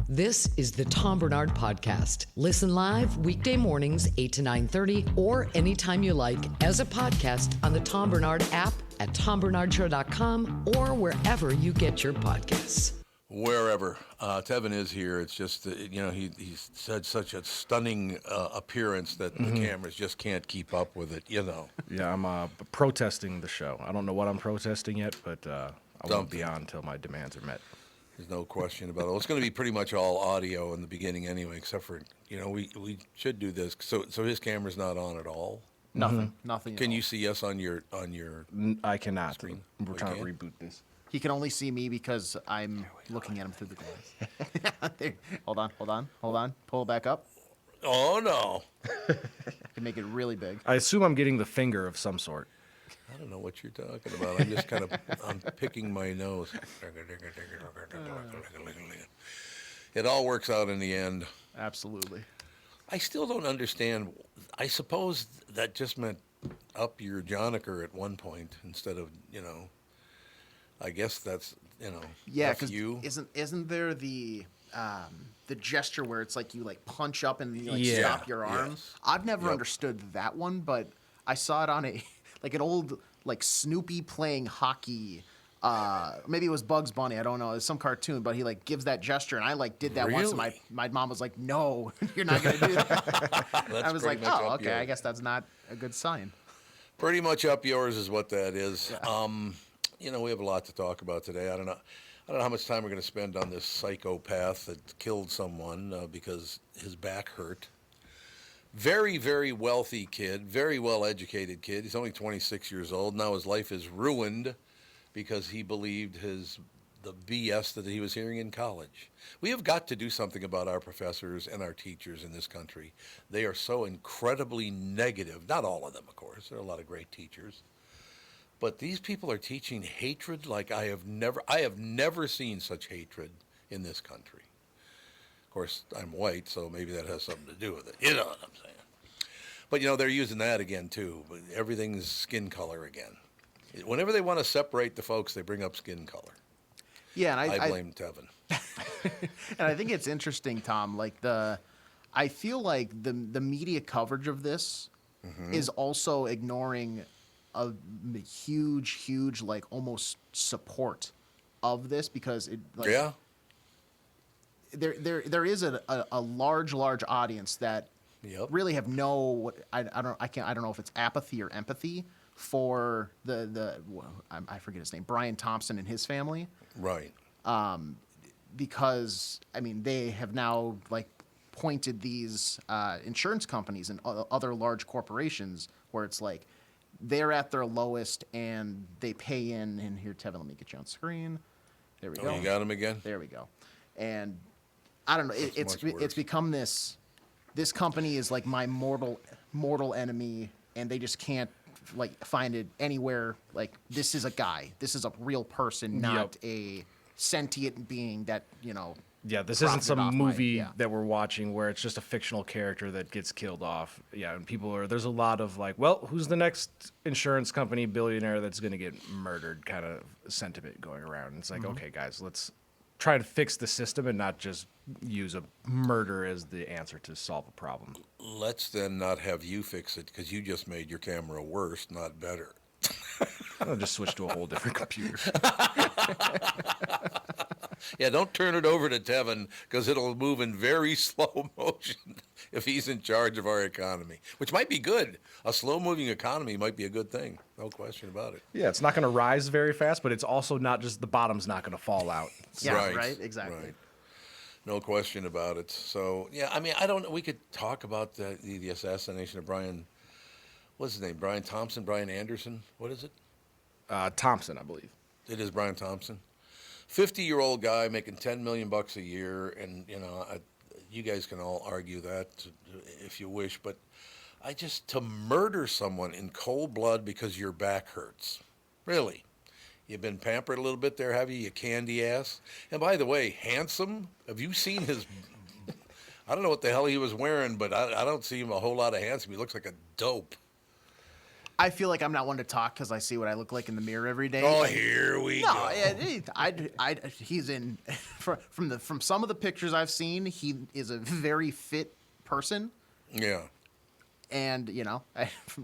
This is the Tom Barnard Podcast. Listen live weekday mornings 8 to 9:30 or anytime you like as a podcast on the Tom Barnard app at tombarnardshow.com or wherever you get your podcasts. Wherever. Tevin is here. It's just, he's had such a stunning appearance that the cameras just can't keep up with it, Yeah, I'm protesting the show. I don't know what I'm protesting yet, but I won't be on until my demands are met. There's no question about it. Well, it's going to be pretty much all audio in the beginning anyway, except for, we should do this. So his camera's not on at all? Nothing. Nothing. Can you see us on your I cannot. Screen? We're trying to reboot this. He can only see me because I'm looking at him through the glass. Hold on. Pull it back up. Oh, no. Can make it really big. I assume I'm getting the finger of some sort. I don't know what you're talking about. I'm just I'm picking my nose. It all works out in the end. Absolutely. I still don't understand. I suppose that just meant up your Joniker at one point instead of, I guess that's, Yeah, F because you. isn't there the gesture where it's like you like punch up and you stop your arm? Yes. I've never understood that one, but I saw it on an old like Snoopy playing hockey. Maybe it was Bugs Bunny. I don't know. It's some cartoon, but he like gives that gesture, and I did that once, and my mom was like, "No, you're not gonna do that." I was like, "Oh, okay. I guess that's not a good sign." Pretty much up yours is what that is. Yeah. We have a lot to talk about today. I don't know how much time we're going to spend on this psychopath that killed someone because his back hurt. Very, very wealthy kid, very well-educated kid. He's only 26 years old. Now his life is ruined because he believed the BS that he was hearing in college. We have got to do something about our professors and our teachers in this country. They are so incredibly negative. Not all of them, of course. There are a lot of great teachers. But these people are teaching hatred like I have never seen such hatred in this country. Of course, I'm white, so maybe that has something to do with it. You know what I'm saying? But, they're using that again, too. Everything's skin color again. Whenever they want to separate the folks, they bring up skin color. Yeah, and I blame Tevin. And I think it's interesting, Tom, I feel like the media coverage of this is also ignoring a huge, like, almost support of this because it, like, Yeah. There is a large audience that really have I don't know if it's apathy or empathy for I forget his name, Brian Thompson and his family. Right. Because they have now like pointed these insurance companies and other large corporations where it's like they're at their lowest and they pay in. And here, Tevin, let me get you on screen. There we go. You got him again? There we go. And I don't know. It's become this company is like my mortal enemy, and they just can't like find it anywhere. Like, this is a guy. This is a real person, not a sentient being that Yeah, this isn't some movie that we're watching where it's just a fictional character that gets killed off. Yeah, and there's a lot of like, well, who's the next insurance company billionaire that's going to get murdered kind of sentiment going around. And it's like, okay, guys, let's try to fix the system and not just use a murder as the answer to solve a problem. Let's then not have you fix it because you just made your camera worse, not better. I'll just switch to a whole different computer. Yeah, don't turn it over to Tevin because it'll move in very slow motion if he's in charge of our economy, which might be good. A slow-moving economy might be a good thing. No question about it. Yeah, it's not going to rise very fast, but it's also not just the bottom's not going to fall out. Yeah, right, exactly. Right. No question about it. So, yeah, I don't know. We could talk about the assassination of Brian, what's his name? Brian Thompson, Brian Anderson? What is it? Thompson, I believe. It is Brian Thompson. 50-year-old guy making $10 million a year, and you guys can all argue that if you wish, but to murder someone in cold blood because your back hurts, really? You've been pampered a little bit there, have you? You candy ass. And by the way, handsome. Have you seen his? I don't know what the hell he was wearing, but I don't see him a whole lot of handsome. He looks like a dope. I feel like I'm not one to talk because I see what I look like in the mirror every day. Oh, but here we no, go. he's in from some of the pictures I've seen. He is a very fit person. Yeah. And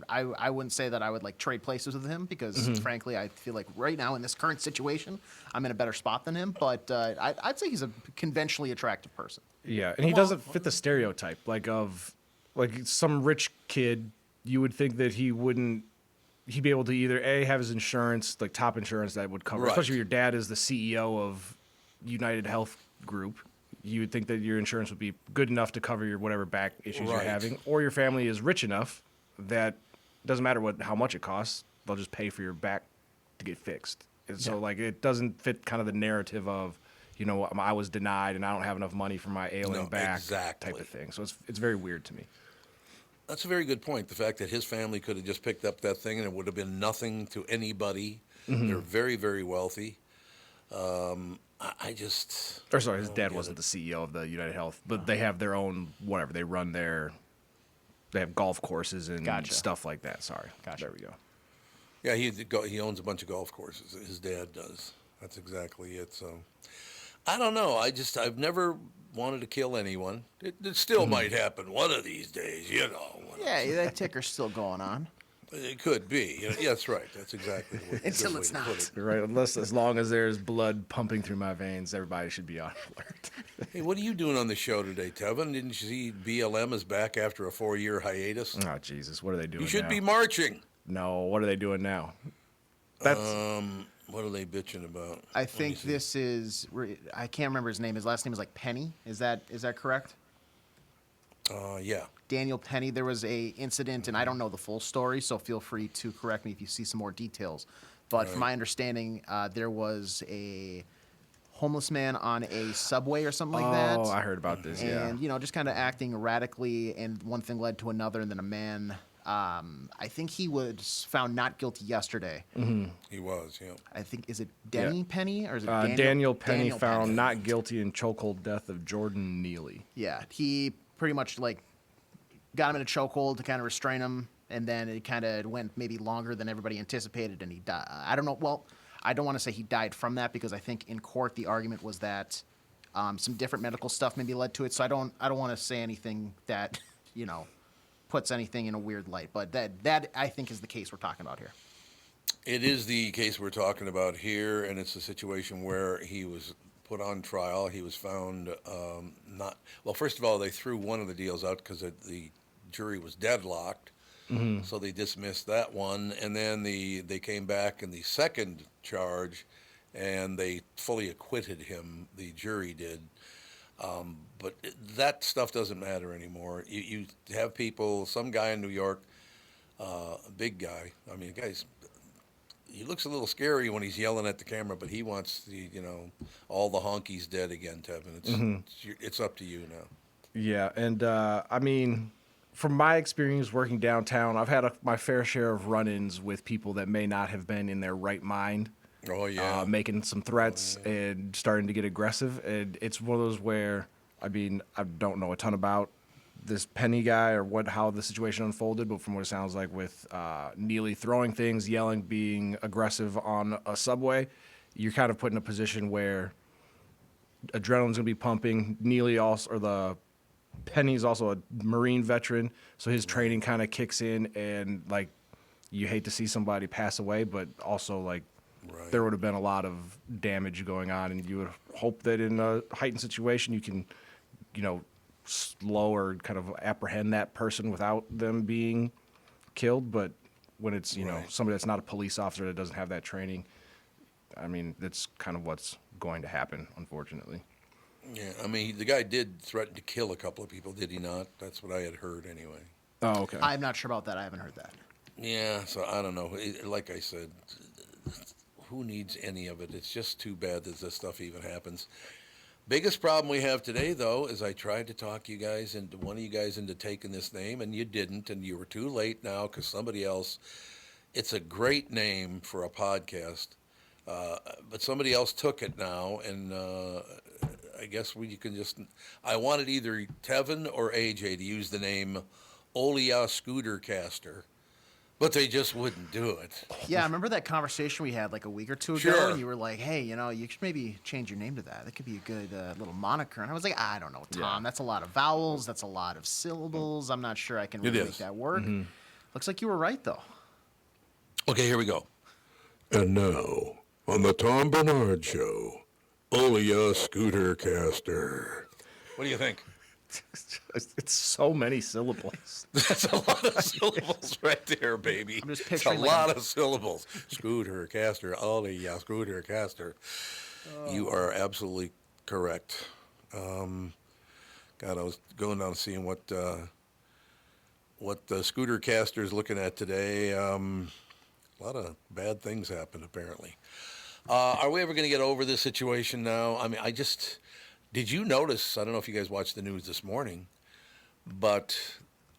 I wouldn't say that I would like trade places with him because frankly I feel like right now in this current situation I'm in a better spot than him. But I'd say he's a conventionally attractive person. Yeah, and he doesn't fit the stereotype of some rich kid. You would think that he'd be able to either have his insurance, like top insurance that would cover, Right. especially if your dad is the CEO of United Health Group. You would think that your insurance would be good enough to cover your whatever back issues you're Right. having, or your family is rich enough that doesn't matter how much it costs, they'll just pay for your back to get fixed. And so it doesn't fit kind of the narrative of, I was denied and I don't have enough money for my ailing back exactly. type of thing. So it's very weird to me. That's a very good point. The fact that his family could have just picked up that thing and it would have been nothing to anybody. They're very, very wealthy. His dad wasn't the CEO of the United Health, but they have their own whatever. They have golf courses and stuff like that. Sorry. Gotcha. There we go. Yeah, he owns a bunch of golf courses. His dad does. That's exactly it. So, I don't know. I've never wanted to kill anyone. It still might happen one of these days, Yeah, that ticker's still going on. It could be. Yeah, that's right. That's exactly the way, Until good it's way to not. put it. You're right. As long as there's blood pumping through my veins, everybody should be on alert. Hey, what are you doing on the show today, Tevin? Didn't you see BLM is back after a 4-year hiatus? Oh Jesus, what are they doing? You should now? be marching. No, what are they doing now? What are they bitching about? I think this is. I can't remember his name. His last name is like Penny. Is that correct? Yeah. Daniel Penny. There was a incident, and I don't know the full story, so feel free to correct me if you see some more details. But from my understanding, there was a homeless man on a subway or something like that. Oh, I heard about this. And just kind of acting erratically, and one thing led to another, and then a man. I think he was found not guilty yesterday. He was, yeah. I think, is it Denny Penny or is it Daniel Penny Daniel found Penny. not guilty in chokehold death of Jordan Neely. Yeah, he pretty much got him in a chokehold to kind of restrain him, and then it kind of went maybe longer than everybody anticipated, and he died. I don't know. Well, I don't want to say he died from that because I think in court the argument was that some different medical stuff maybe led to it. So I don't want to say anything that puts anything in a weird light. But that I think is the case we're talking about here. It is the case we're talking about here, and it's a situation where he was put on trial. He was found not well. First of all, they threw one of the deals out because the jury was deadlocked, so they dismissed that one. And then they came back in the second charge, and they fully acquitted him. The jury did. But that stuff doesn't matter anymore. You have people, some guy in New York, a big guy. I mean, he looks a little scary when he's yelling at the camera, but he wants all the honkies dead again, Tevin. It's up to you now. Yeah, and I mean, from my experience working downtown, I've had my fair share of run-ins with people that may not have been in their right mind. Oh, yeah. Making some threats and starting to get aggressive. And it's one of those where, I mean, I don't know a ton about this Penny guy or how the situation unfolded, but from what it sounds like with Neely throwing things, yelling, being aggressive on a subway, you're kind of put in a position where adrenaline's going to be pumping. Penny's also a Marine veteran, so his training kind of kicks in, and you hate to see somebody pass away, but also there would have been a lot of damage going on, and you would hope that in a heightened situation you can, slow or kind of apprehend that person without them being killed. But when it's, somebody that's not a police officer that doesn't have that training, I mean, that's kind of what's going to happen, unfortunately. Yeah, I mean, the guy did threaten to kill a couple of people, did he not? That's what I had heard anyway. Oh, okay. I'm not sure about that. I haven't heard that. Yeah, so I don't know. Like I said, who needs any of it? It's just too bad that this stuff even happens. Biggest problem we have today, though, is I tried to talk one of you guys into taking this name, and you didn't, and you were too late now because somebody else. It's a great name for a podcast, but somebody else took it now, and I guess you can just. I wanted either Tevin or AJ to use the name Olia Scooter Caster. But they just wouldn't do it. Yeah, I remember that conversation we had like a week or two ago, Sure. and you were like, "Hey, you should maybe change your name to that. That could be a good little moniker." And I was like, "I don't know, Tom. That's a lot of vowels. That's a lot of syllables. I'm not sure I can really make that work." Looks like you were right, though. Okay, here we go. And now, on the Tom Barnard Show, only a scooter caster. What do you think? It's so many syllables. That's a lot of syllables right there, baby. I'm just It's a picturing lot of syllables. Scooter caster, only a scooter caster. You are absolutely correct. God, I was going down and seeing what the scooter caster is looking at today. A lot of bad things happened, apparently. Are we ever going to get over this situation now? I mean, did you notice, I don't know if you guys watched the news this morning, but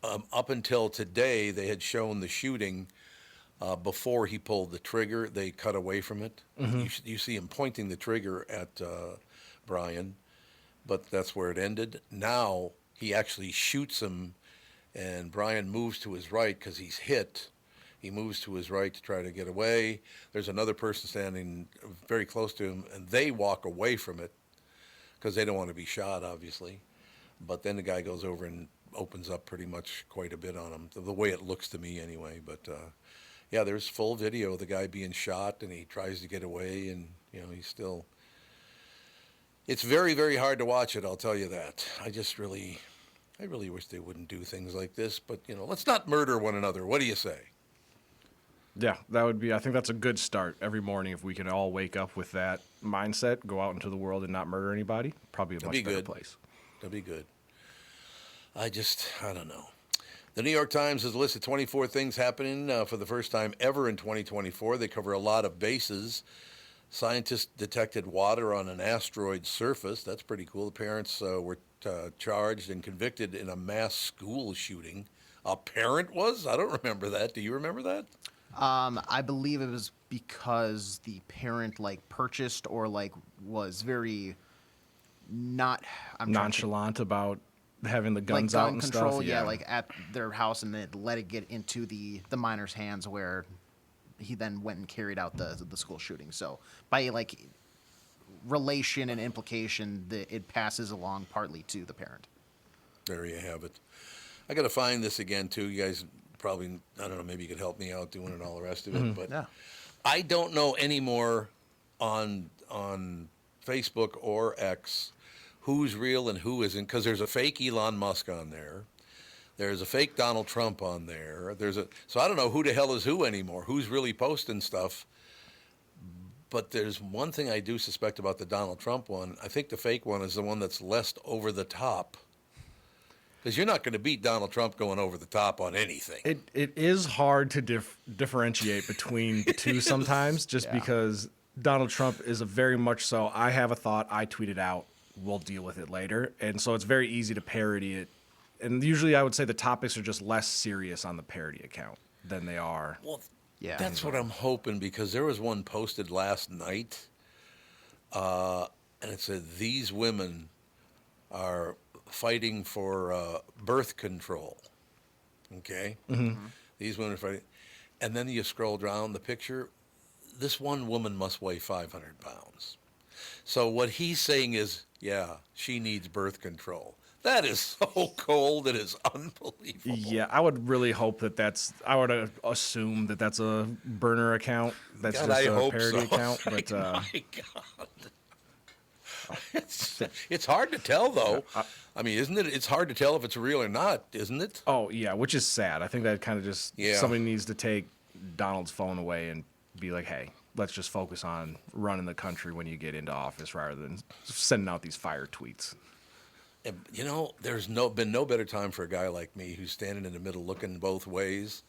up until today, they had shown the shooting before he pulled the trigger. They cut away from it. You see him pointing the trigger at Brian, but that's where it ended. Now he actually shoots him, and Brian moves to his right because he's hit. He moves to his right to try to get away. There's another person standing very close to him, and they walk away from it because they don't want to be shot, obviously. But then the guy goes over and opens up pretty much quite a bit on him, the way it looks to me anyway. But, yeah, there's full video of the guy being shot, and he tries to get away, and, he's still... It's very, very hard to watch it, I'll tell you that. I really wish they wouldn't do things like this. But, let's not murder one another. What do you say? Yeah, I think that's a good start every morning if we can all wake up with that mindset, go out into the world and not murder anybody. Probably a much better place. That'd be good. I don't know. The New York Times has listed 24 things happening for the first time ever in 2024. They cover a lot of bases. Scientists detected water on an asteroid surface. That's pretty cool. The parents were charged and convicted in a mass school shooting. A parent was? I don't remember that. Do you remember that? I believe it was because the parent purchased or was very nonchalant about having the guns out and control, stuff. Yeah, at their house, and then let it get into the minor's hands, where he then went and carried out the school shooting. So by relation and implication, it passes along partly to the parent. There you have it. I got to find this again too. You guys probably, I don't know, maybe you could help me out doing it and all the rest of it. But Yeah. I don't know anymore on Facebook or X who's real and who isn't, because there's a fake Elon Musk on there. There's a fake Donald Trump on there. So I don't know who the hell is who anymore, who's really posting stuff. But there's one thing I do suspect about the Donald Trump one. I think the fake one is the one that's less over the top. Because you're not going to beat Donald Trump going over the top on anything. It is hard to differentiate between the two sometimes, just because Donald Trump is a very much so, I have a thought, I tweet it out, we'll deal with it later. And so it's very easy to parody it. And usually I would say the topics are just less serious on the parody account than they are. Well, Yeah. that's what I'm hoping, because there was one posted last night, and it said, these women are fighting for birth control. Okay? Mm-hmm. These women are fighting. And then you scroll down the picture. This one woman must weigh 500 pounds. So what he's saying is, yeah, she needs birth control. That is so cold. It is unbelievable. Yeah, I would really hope I would assume that that's a burner account. That's God, just I a hope parody so. account. But My God. It's hard to tell, though. I mean, isn't it? It's hard to tell if it's real or not, isn't it? oh yeah, which is sad. I think that kind of just somebody needs to take Donald's phone away and be like, hey, let's just focus on running the country when you get into office rather than sending out these fire tweets. And, there's been no better time for a guy like me who's standing in the middle looking both ways.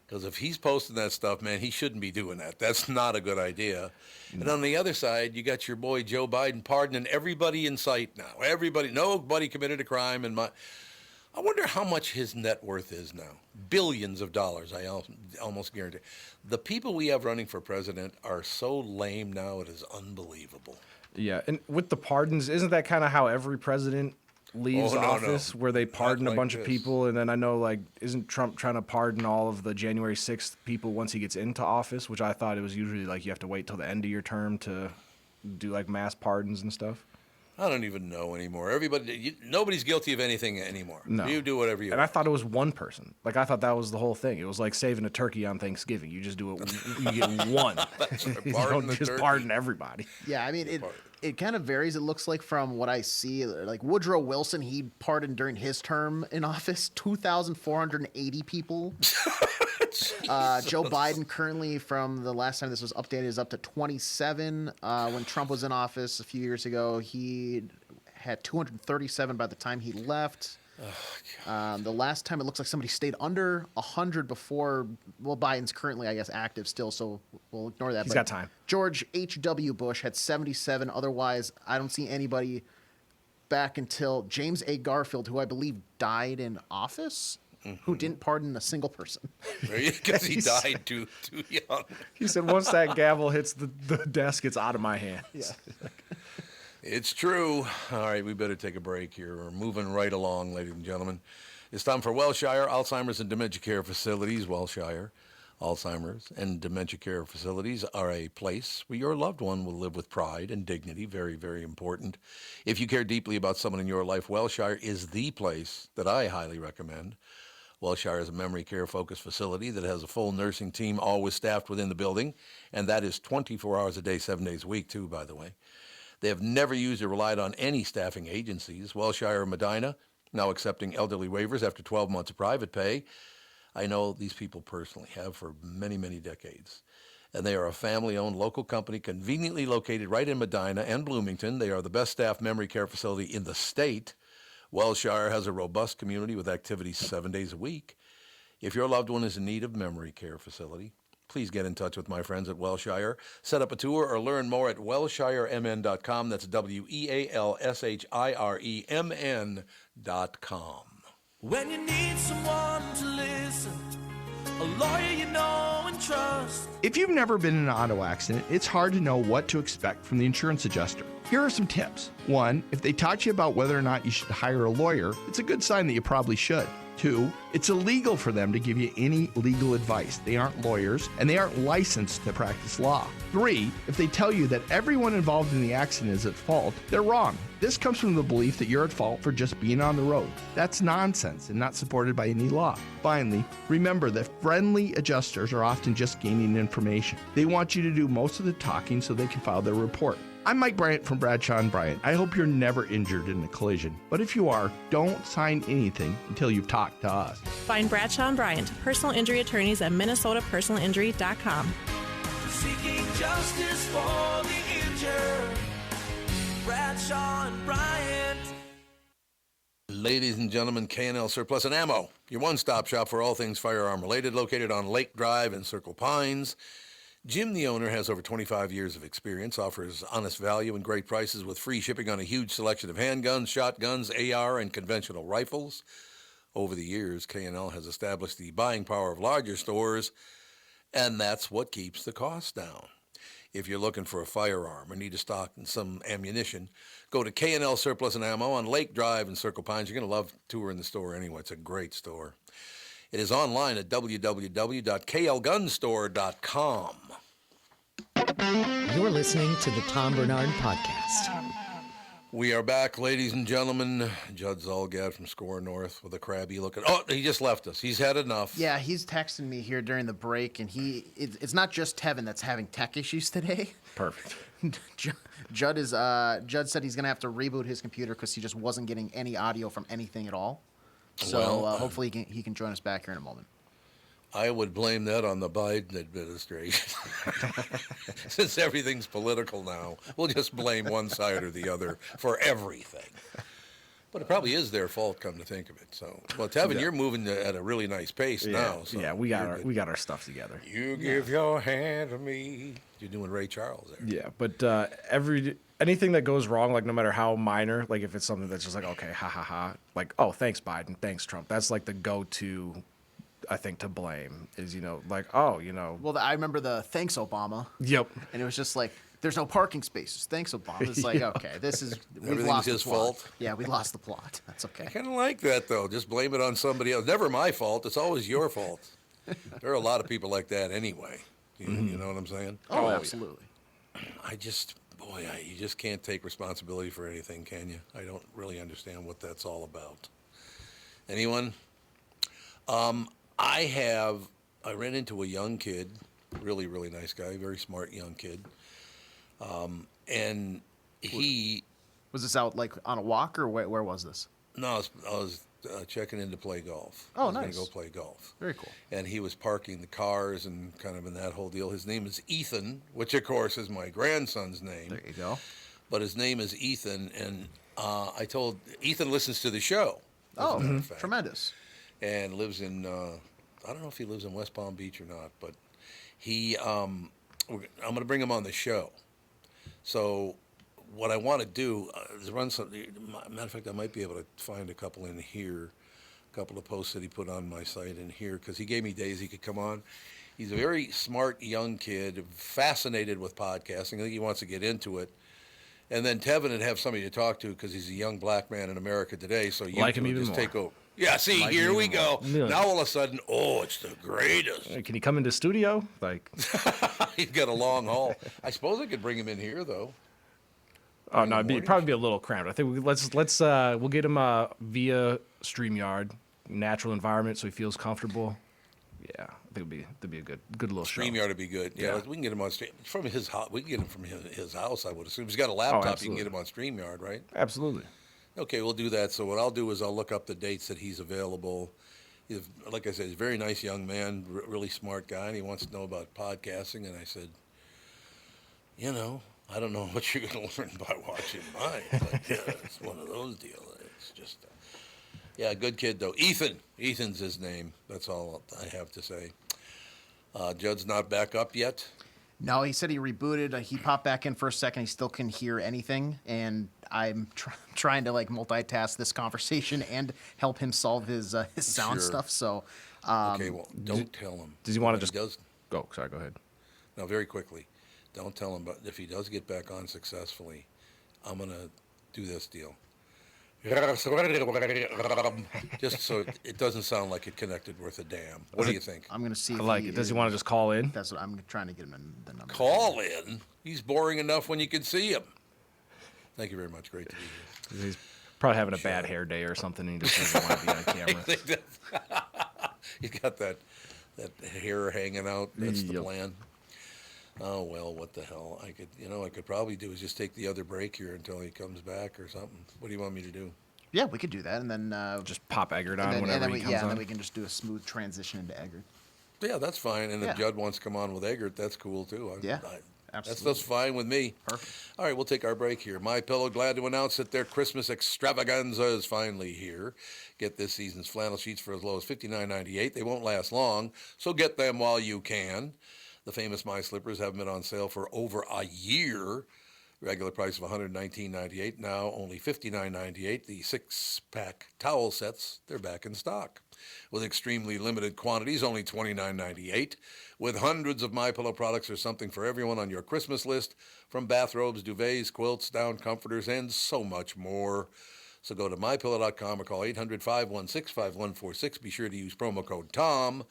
Because if he's posting that stuff, man, he shouldn't be doing that. That's not a good idea. No. And on the other side, you got your boy Joe Biden pardoning everybody in sight now. Everybody, nobody committed a crime. And I wonder how much his net worth is now. Billions of dollars, I almost guarantee. The people we have running for president are so lame now, it is unbelievable. Yeah, and with the pardons, isn't that kind of how every president leaves no, office where they pardon Not a bunch like of this. people, and then I know, like, isn't Trump trying to pardon all of the January 6th people once he gets into office, which I thought it was usually, like, you have to wait till the end of your term to do, like, mass pardons and stuff? I don't even know anymore. Nobody's guilty of anything anymore. No. You do whatever you And I want. thought it was one person. Like, I thought that was the whole thing. It was like saving a turkey on Thanksgiving. You just do it, you get one. That's right. You Pardon don't the just turkey. pardon everybody. Yeah, I mean, it kind of varies. It looks like from what I see, like Woodrow Wilson, he pardoned during his term in office 2,480 people. Joe Biden currently, from the last time this was updated, is up to 27. When Trump was in office a few years ago, he had 237 by the time he left. The last time it looks like somebody stayed under 100 before. Well, Biden's currently, I guess, active still, so we'll ignore that. He's got time. George H.W. Bush had 77. Otherwise, I don't see anybody back until James A. Garfield, who I believe died in office, who didn't pardon a single person. Because he died too young. He said, once that gavel hits the desk, it's out of my hands. Yeah. It's true. All right, we better take a break here. We're moving right along, ladies and gentlemen. It's time for Wellshire Alzheimer's and Dementia Care Facilities. Wellshire Alzheimer's and Dementia Care Facilities are a place where your loved one will live with pride and dignity. Very, very important. If you care deeply about someone in your life, Wellshire is the place that I highly recommend. Wellshire is a memory care-focused facility that has a full nursing team always staffed within the building, and that is 24 hours a day, 7 days a week, too, by the way. They have never used or relied on any staffing agencies. Wellshire Medina, now accepting elderly waivers after 12 months of private pay. I know these people personally, have for many, many decades. And they are a family-owned local company conveniently located right in Medina and Bloomington. They are the best staffed memory care facility in the state. Wellshire has a robust community with activities 7 days a week. If your loved one is in need of memory care facility, please get in touch with my friends at Wellshire. Set up a tour or learn more at wellshiremn.com. That's WEALSHIREMN.com. When you need someone to listen, a lawyer you know and trust. If you've never been in an auto accident, it's hard to know what to expect from the insurance adjuster. Here are some tips. 1, if they talk to you about whether or not you should hire a lawyer, it's a good sign that you probably should. 2, it's illegal for them to give you any legal advice. They aren't lawyers, and they aren't licensed to practice law. 3, if they tell you that everyone involved in the accident is at fault, they're wrong. This comes from the belief that you're at fault for just being on the road. That's nonsense and not supported by any law. Finally, remember that friendly adjusters are often just gaining information. They want you to do most of the talking so they can file their report. I'm Mike Bryant from Bradshaw & Bryant. I hope you're never injured in a collision. But if you are, don't sign anything until you've talked to us. Find Bradshaw & Bryant, personal injury attorneys at minnesotapersonalinjury.com. Seeking justice for the injured. Bradshaw and Bryant. Ladies and gentlemen, K&L Surplus and Ammo, your one-stop shop for all things firearm related, located on Lake Drive in Circle Pines. Jim, the owner, has over 25 years of experience, offers honest value and great prices with free shipping on a huge selection of handguns, shotguns, AR, and conventional rifles. Over the years, K&L has established the buying power of larger stores, and that's what keeps the cost down. If you're looking for a firearm or need to stock some ammunition, go to K&L Surplus and Ammo on Lake Drive in Circle Pines. You're going to love touring the store anyway. It's a great store. It is online at www.klgunstore.com. You're listening to the Tom Barnard Podcast. We are back, ladies and gentlemen. Judd Zulgad from SKOR North with a crabby looking. Oh, he just left us. He's had enough. Yeah, he's texting me here during the break, and it's not just Tevin that's having tech issues today. Perfect. Judd said he's gonna have to reboot his computer because he just wasn't getting any audio from anything at all. So hopefully he can join us back here in a moment. I would blame that on the Biden administration. Since everything's political now, we'll just blame one side or the other for everything. But it probably is their fault, come to think of it. So, well, Tevin, you're moving at a really nice pace now. So yeah, we got our stuff together. You give your hand to me. You're doing Ray Charles there. Yeah, but anything that goes wrong, like no matter how minor, like if it's something that's just like, okay, ha ha ha, like, oh, thanks Biden, thanks Trump. That's like the go-to, I think, to blame is, like, oh, Well, I remember the thanks Obama. Yep. And it was just like, there's no parking spaces. Thanks, Obama. It's like, okay, we've Everything's lost his the plot. fault? Yeah, we lost the plot. That's okay. I kind of like that, though. Just blame it on somebody else. Never my fault. It's always your fault. There are a lot of people like that anyway. You know what I'm saying? Oh, absolutely. You just can't take responsibility for anything, can you? I don't really understand what that's all about. Anyone? I ran into a young kid, really, really nice guy, very smart young kid. And he... Was this out like on a walk, or where was this? No, I was checking in to play golf. Oh, I was nice. going to go play golf. Very cool. And he was parking the cars and kind of in that whole deal. His name is Ethan, which, of course, is my grandson's name. There you go. But his name is Ethan, and I told... Ethan listens to the show. as a matter of fact, Tremendous. and lives in... I don't know if he lives in West Palm Beach or not, but he... I'm going to bring him on the show. So what I want to do is run some... Matter of fact, I might be able to find a couple in here, a couple of posts that he put on my site in here, because he gave me days he could come on. He's a very smart young kid, fascinated with podcasting. I think he wants to get into it. And then Tevin would have somebody to talk to because he's a young black man in America today. So you Like him would even just more. take over. Yeah, see, Like here him we even go. more. Yeah. Now all of a sudden, it's the greatest. Can he come into studio? Like, He's got a long haul. I suppose I could bring him in here, though. oh no, it'd morning? probably be a little cramped. I think we'll get him via StreamYard, natural environment, so he feels comfortable. Yeah, I think it'd be a good little show. StreamYard would be good. Yeah, Yeah. we can get him on from his house. We can get him from his house, I would assume. If he's got a laptop, you can absolutely. get him on StreamYard, right? Absolutely. Okay, we'll do that. So what I'll do is I'll look up the dates that he's available. Like I said, he's a very nice young man, really smart guy, and he wants to know about podcasting. And I said, I don't know what you're going to learn by watching mine, but yeah, it's one of those deals. It's just, good kid, though. Ethan's his name. That's all I have to say. Judd's not back up yet. No, he said he rebooted. He popped back in for a second. He still can hear anything, and I'm trying to multitask this conversation and help him solve his sound Sure. stuff. So, Okay, well, don't tell him. Does he want to When just does? go? Sorry, go ahead. No, very quickly. Don't tell him, but if he does get back on successfully, I'm going to do this deal. Just so it doesn't sound like it connected worth a damn. What do you think? I'm going to see. I if like it. Does he want to just call in? That's what I'm trying to get him the number. Call in? He's boring enough when you can see him. Thank you very much. Great to be here. He's probably having a bad hair day or something, and he just doesn't want to be on camera. He's got that hair hanging out. That's the Yep. plan. Oh, well, what the hell? I could probably do is just take the other break here until he comes back or something. What do you want me to do? Yeah, we could do that, and then Just pop Egert on and whenever then he comes and on. then we can just do a smooth transition into Egert. Yeah, that's fine. And Yeah. if Judd wants to come on with Egert, that's cool, too. Yeah, That's absolutely. just fine with me. Perfect. All right, we'll take our break here. MyPillow glad to announce that their Christmas extravaganza is finally here. Get this season's flannel sheets for as low as $59.98. They won't last long, so get them while you can. The famous My Slippers have been on sale for over a year. Regular price of $119.98, now only $59.98. The six-pack towel sets, they're back in stock. With extremely limited quantities, only $29.98. With hundreds of MyPillow products, there's something for everyone on your Christmas list, from bathrobes, duvets, quilts, down comforters, and so much more. So go to MyPillow.com or call 800-516-5146. Be sure to use promo code TOM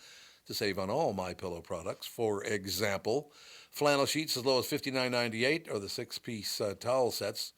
to save on all MyPillow products. For example, flannel sheets as low as $59.98, or the six-piece towel sets,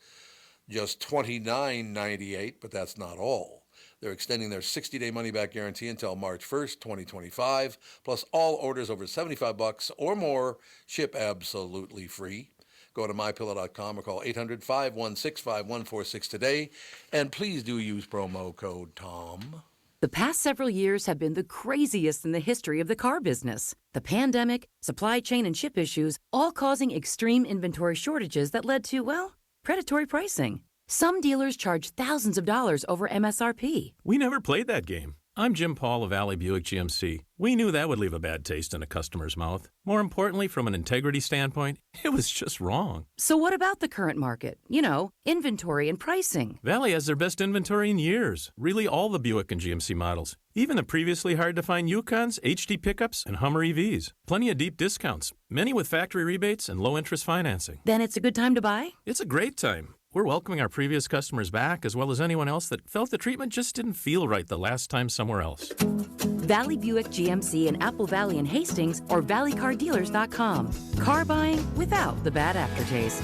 just $29.98, but that's not all. They're extending their 60-day money-back guarantee until March 1st, 2025, plus all orders over $75 or more ship absolutely free. Go to MyPillow.com or call 800-516-5146 today, and please do use promo code TOM. The past several years have been the craziest in the history of the car business. The pandemic, supply chain, and chip issues all causing extreme inventory shortages that led to, predatory pricing. Some dealers charge thousands of dollars over MSRP. We never played that game. I'm Jim Paul of Valley Buick GMC. We knew that would leave a bad taste in a customer's mouth. More importantly, from an integrity standpoint, it was just wrong. So what about the current market? You know, inventory and pricing. Valley has their best inventory in years. Really all the Buick and GMC models. Even the previously hard-to-find Yukons, HD pickups, and Hummer EVs. Plenty of deep discounts. Many with factory rebates and low-interest financing. Then it's a good time to buy? It's a great time. We're welcoming our previous customers back, as well as anyone else that felt the treatment just didn't feel right the last time somewhere else. Valley Buick GMC in Apple Valley and Hastings or valleycardealers.com. Car buying without the bad aftertaste.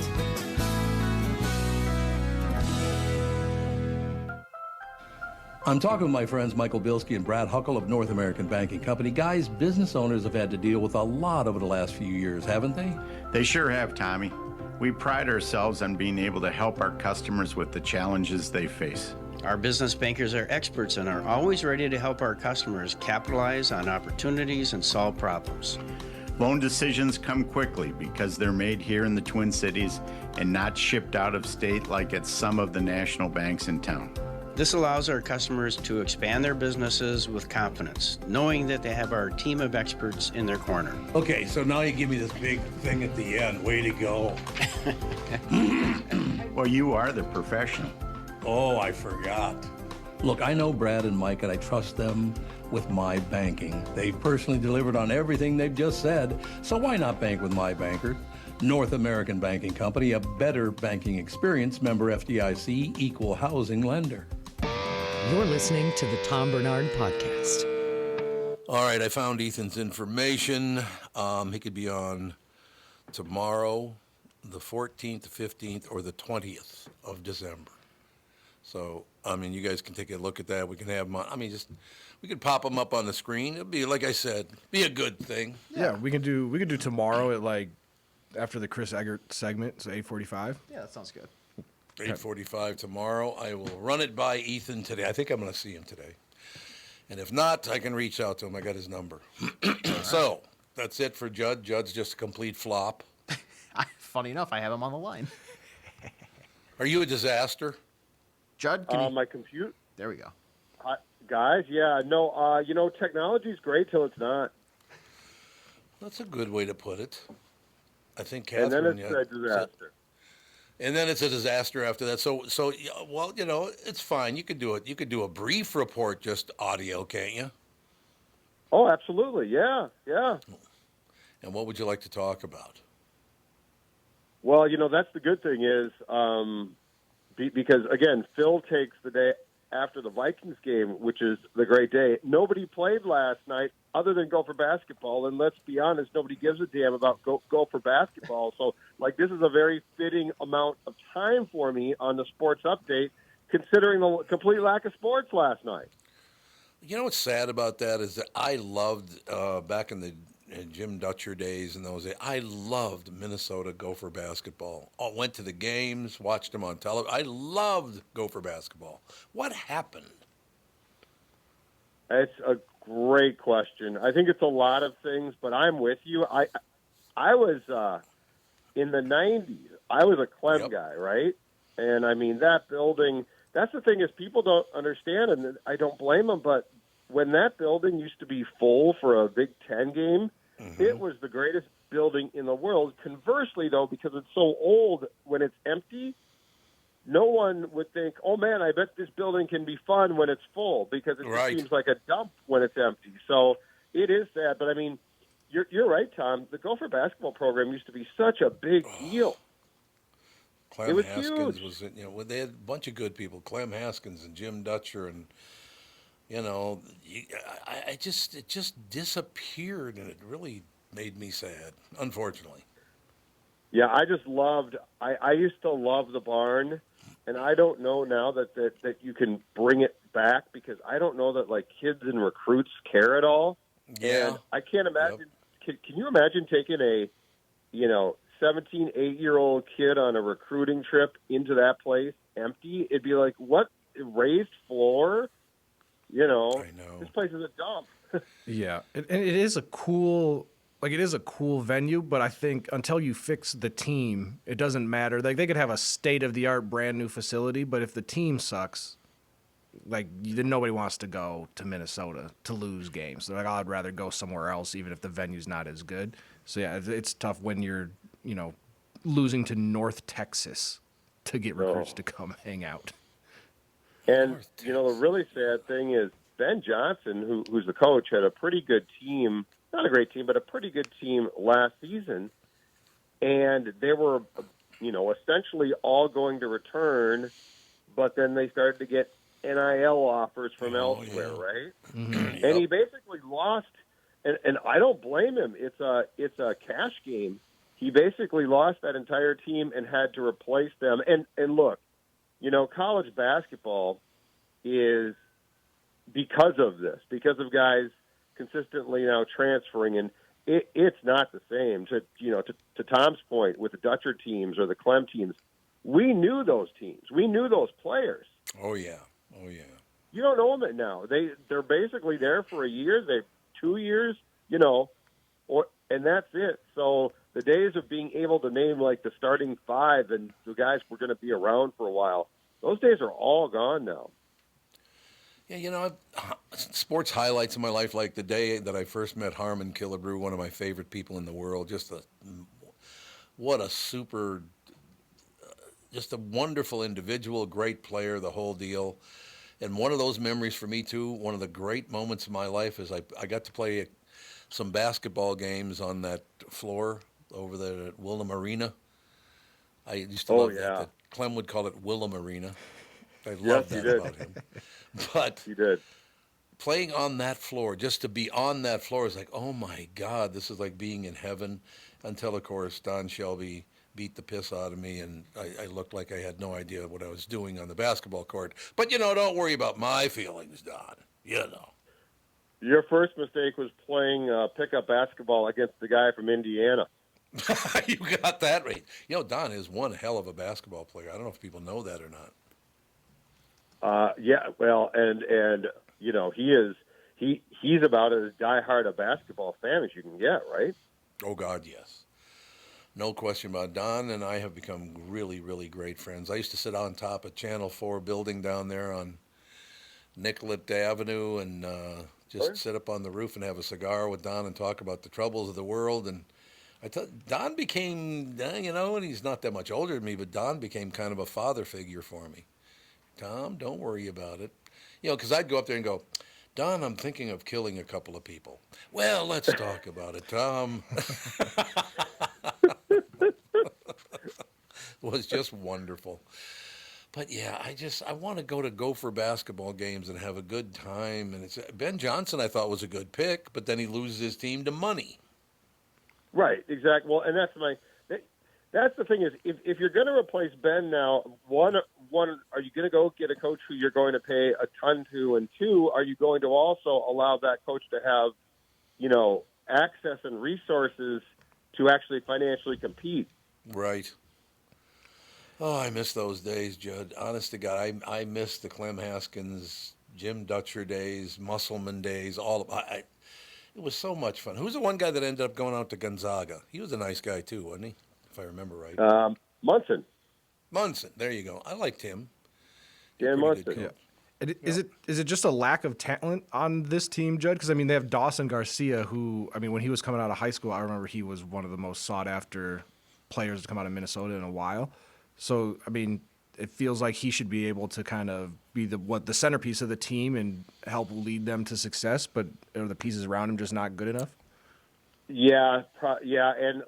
I'm talking with my friends Michael Bilski and Brad Huckle of North American Banking Company. Guys, business owners have had to deal with a lot over the last few years, haven't they? They sure have, Tommy. We pride ourselves on being able to help our customers with the challenges they face. Our business bankers are experts and are always ready to help our customers capitalize on opportunities and solve problems. Loan decisions come quickly because they're made here in the Twin Cities and not shipped out of state like at some of the national banks in town. This allows our customers to expand their businesses with confidence, knowing that they have our team of experts in their corner. Okay, so now you give me this big thing at the end. Way to go. Well, you are the professional. Oh, I forgot. Look, I know Brad and Mike, and I trust them with my banking. They've personally delivered on everything they've just said, so why not bank with my banker? North American Banking Company, a better banking experience, member FDIC, equal housing lender. You're listening to the Tom Barnard Podcast. All right, I found Ethan's information. He could be on tomorrow, the 14th, the 15th, or the 20th of December. So, I mean, you guys can take a look at that. We can have him on. I mean, we could pop him up on the screen. It'll be, like I said, be a good thing. Yeah, we can do tomorrow at like after the Chris Egert segment, so 8:45. Yeah, that sounds good. 8:45 tomorrow. I will run it by Ethan today. I think I'm going to see him today. And if not, I can reach out to him. I got his number. So, that's it for Judd. Judd's just a complete flop. Funny enough, I have him on the line. Are you a disaster? Judd, can you... My compute. There we go. Guys, yeah, no, technology's great till it's not. That's a good way to put it. I think And Catherine... then it's a disaster. And then it's a disaster after that. So, well, you know, it's fine. You could do it. You could do a brief report, just audio, can't you? Oh, absolutely. Yeah. And what would you like to talk about? Well, that's the good thing is because, again, Phil takes the day after the Vikings game, which is the great day. Nobody played last night other than Gopher basketball, and let's be honest, nobody gives a damn about Gopher basketball. So, this is a very fitting amount of time for me on the sports update, considering the complete lack of sports last night. You know what's sad about that is that I loved, back in the Jim Dutcher days and those days, I loved Minnesota Gopher basketball. I went to the games, watched them on television. I loved Gopher basketball. What happened? It's a great question. I think it's a lot of things, but I'm with you. I was in the 90s. I was a Clem guy, right? And, I mean, that building, that's the thing is people don't understand, and I don't blame them, but when that building used to be full for a Big Ten game, it was the greatest building in the world. Conversely, though, because it's so old, when it's empty, no one would think, oh, man, I bet this building can be fun when it's full, because it just seems like a dump when it's empty. So it is sad. But, I mean, you're right, Tom. The Gopher basketball program used to be such a big deal. Clem it was Haskins huge. was, they had a bunch of good people, Clem Haskins and Jim Dutcher, and, it just disappeared, and it really made me sad, unfortunately. Yeah, I just loved I used to love the barn, and I don't know now that you can bring it back, because I don't know that, kids and recruits care at all. Yeah. And I can't imagine can you imagine taking a 17, 8-year-old kid on a recruiting trip into that place empty? It'd be like, what, raised floor? I know. This place is a dump. Yeah, and it is a cool venue, but I think until you fix the team, it doesn't matter. They could have a state-of-the-art brand new facility, but if the team sucks, like nobody wants to go to Minnesota to lose games. They're like, I'd rather go somewhere else, even if the venue's not as good. So yeah, it's tough when you're, losing to North Texas to get recruits to come hang out. And, the really sad thing is Ben Johnson, who's the coach, had a pretty good team, not a great team, but a pretty good team last season. And they were, essentially all going to return, but then they started to get NIL offers from elsewhere, right? Mm-hmm. And he basically lost, and I don't blame him. It's a cash game. He basically lost that entire team and had to replace them. And look, college basketball is because of this, because of guys consistently now transferring, and it's not the same. To Tom's point, with the Dutcher teams or the Clem teams, we knew those teams. We knew those players. Oh yeah. You don't know them now. They're basically there for a year. They 2 years, and that's it. So the days of being able to name like the starting five and the guys were going to be around for a while, those days are all gone now. Yeah, sports highlights in my life, like the day that I first met Harmon Killebrew, one of my favorite people in the world. Just a wonderful individual, great player, the whole deal. And one of those memories for me, too, one of the great moments of my life is I got to play some basketball games on that floor over there at Willem Arena. I used to love that. Clem would call it Willem Arena. I love that about him. But he did. Playing on that floor, just to be on that floor is like, oh my God, this is like being in heaven. Until, of course, Don Shelby beat the piss out of me, and I looked like I had no idea what I was doing on the basketball court. But, don't worry about my feelings, Don. Your first mistake was playing pickup basketball against the guy from Indiana. You got that right. Don is one hell of a basketball player. I don't know if people know that or not. He's about as diehard a basketball fan as you can get, right? Oh God, yes. No question about it. Don and I have become really, really great friends. I used to sit on top of Channel 4 building down there on Nicollet Avenue and sit up on the roof and have a cigar with Don and talk about the troubles of the world. And Don became, and he's not that much older than me, but Don became kind of a father figure for me. Tom, don't worry about it. Because I'd go up there and go, Don, I'm thinking of killing a couple of people. Well, let's talk about it, Tom. It was just wonderful. But yeah, I want to go to Gopher basketball games and have a good time. And Ben Johnson, I thought, was a good pick, but then he loses his team to money. Right, exactly. Well, and that's the thing is, if you're going to replace Ben now, one, are you going to go get a coach who you're going to pay a ton to, and two, are you going to also allow that coach to have, access and resources to actually financially compete? Right. Oh, I miss those days, Judd. Honest to God, I miss the Clem Haskins, Jim Dutcher days, Musselman days. It was so much fun. Who's the one guy that ended up going out to Gonzaga? He was a nice guy too, wasn't he? If I remember right. Munson. There you go. I liked him. Dan Munson. Yeah. Is it just a lack of talent on this team, Judd? Because, they have Dawson Garcia, who, when he was coming out of high school, I remember he was one of the most sought-after players to come out of Minnesota in a while. So, it feels like he should be able to kind of be the centerpiece of the team and help lead them to success, but are the pieces around him just not good enough? Yeah, and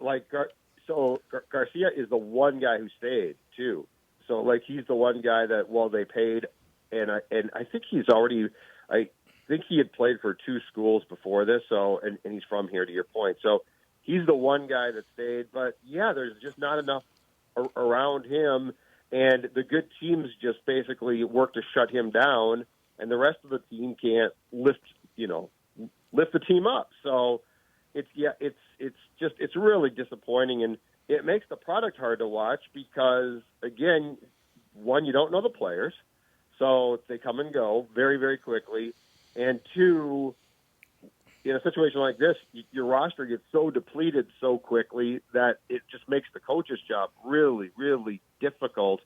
Garcia is the one guy who stayed too. So he's the one guy that they paid, and I think he's already. I think he had played for two schools before this. So and he's from here, to your point. So he's the one guy that stayed. But yeah, there's just not enough around him, and the good teams just basically work to shut him down, and the rest of the team can't lift the team up. So it's really disappointing, and it makes the product hard to watch because, again, one, you don't know the players, so they come and go very, very quickly, and two, in a situation like this, your roster gets so depleted so quickly that it just makes the coach's job really, really difficult.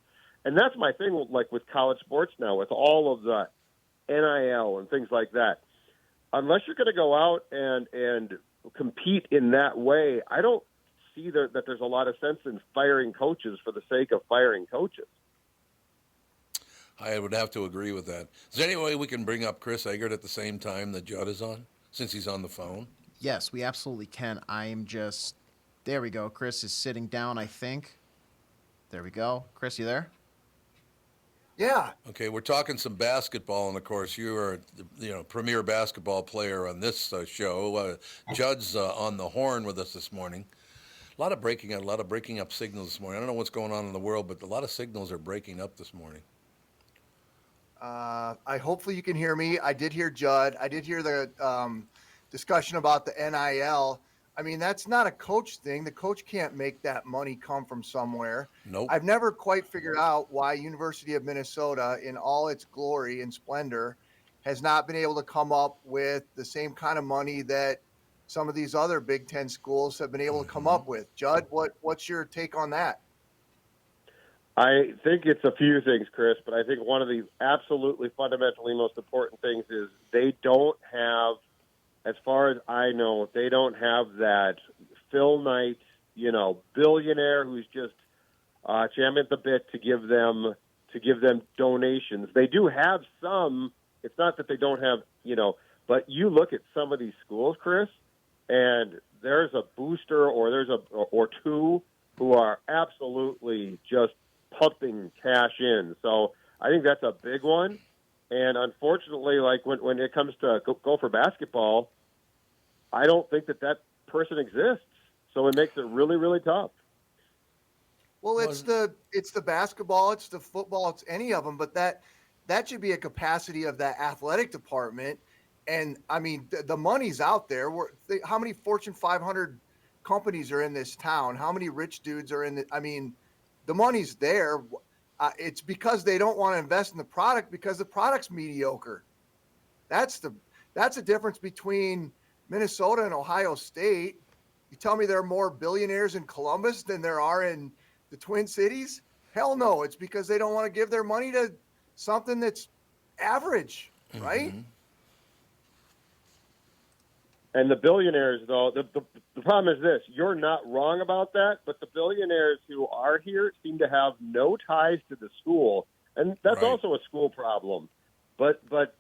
And that's my thing, with college sports now, with all of the NIL and things like that. Unless you're going to go out and compete in that way, I don't see that there's a lot of sense in firing coaches for the sake of firing coaches. I would have to agree with that. Is there any way we can bring up Chris Egert at the same time that Judd is on, since he's on the phone? Yes, we absolutely can. There we go. Chris is sitting down, I think. There we go. Chris, you there? Yeah. Okay, we're talking some basketball, and of course, you are the premier basketball player on this show. Judd's on the horn with us this morning. A lot of breaking up signals this morning. I don't know what's going on in the world, but a lot of signals are breaking up this morning. Hopefully you can hear me. I did hear Judd. I did hear the discussion about the NIL. I mean, that's not a coach thing. The coach can't make that money come from somewhere. Nope. I've never quite figured out why University of Minnesota, in all its glory and splendor, has not been able to come up with the same kind of money that some of these other Big Ten schools have been able to come up with. Judd, what's your take on that? I think it's a few things, Chris, but I think one of the absolutely fundamentally most important things is they don't have, as far as I know, they don't have that Phil Knight, billionaire who's just champing at the bit to give them donations. They do have some. It's not that they don't have, but you look at some of these schools, Chris, and there's a booster or two who are absolutely just pumping cash in. So I think that's a big one. And unfortunately, like when it comes to Gopher basketball, I don't think that person exists. So it makes it really, really tough. Well, it's the basketball, it's the football, it's any of them, but that should be a capacity of that athletic department. And I mean, the money's out there. How many Fortune 500 companies are in this town? How many rich dudes are in it? I mean, the money's there. It's because they don't want to invest in the product because the product's mediocre. That's the difference between Minnesota and Ohio State. You tell me there are more billionaires in Columbus than there are in the Twin Cities? Hell no. It's because they don't want to give their money to something that's average, right? And the billionaires, though, the problem is this. You're not wrong about that, but the billionaires who are here seem to have no ties to the school, and that's also a school problem. But the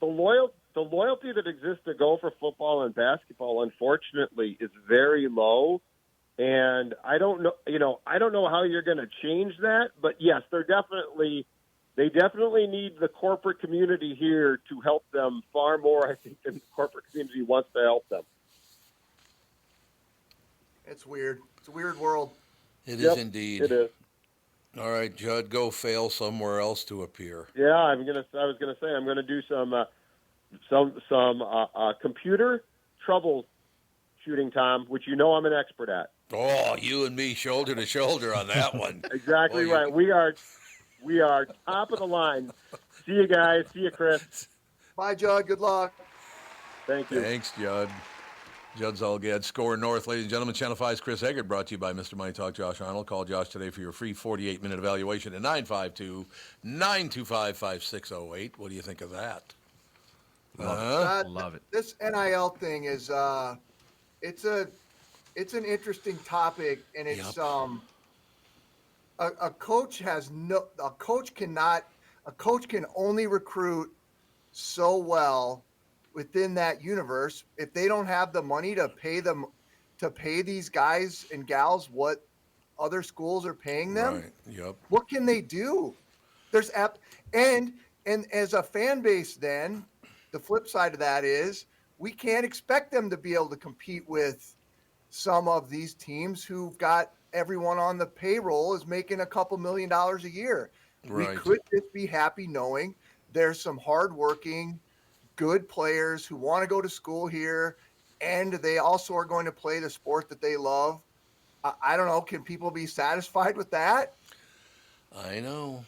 loyalty that exists to Gopher football and basketball, unfortunately, is very low. And I don't know how you're going to change that. But yes, they definitely need the corporate community here to help them far more, I think, than the corporate community wants to help them. It's weird. It's a weird world. It is indeed. It is. All right, Judd, go fail somewhere else to appear. Yeah, I was gonna say I'm gonna do some computer troubleshooting, Tom, which I'm an expert at. Oh, you and me shoulder to shoulder on that one. Exactly right. We are top of the line. See you guys. See you, Chris. Bye, Judd. Good luck. Thank you. Thanks, Judd. Judd Zulgad, SKOR North. Ladies and gentlemen, Channel 5's Chris Egert, brought to you by Mr. Money Talk, Josh Arnold. Call Josh today for your free 48-minute evaluation at 952-925-5608. What do you think of that? Love it. This NIL thing is it's an interesting topic, and it's a coach can only recruit so well within that universe. If they don't have the money to pay these guys and gals what other schools are paying them, right. Yep. What can they do? There's and as a fan base, then the flip side of that is we can't expect them to be able to compete with some of these teams who've got everyone on the payroll is making a couple $1 million a year. Right. We could just be happy knowing there's some hardworking, good players who want to go to school here, and they also are going to play the sport that they love. I don't know. Can people be satisfied with that? I know.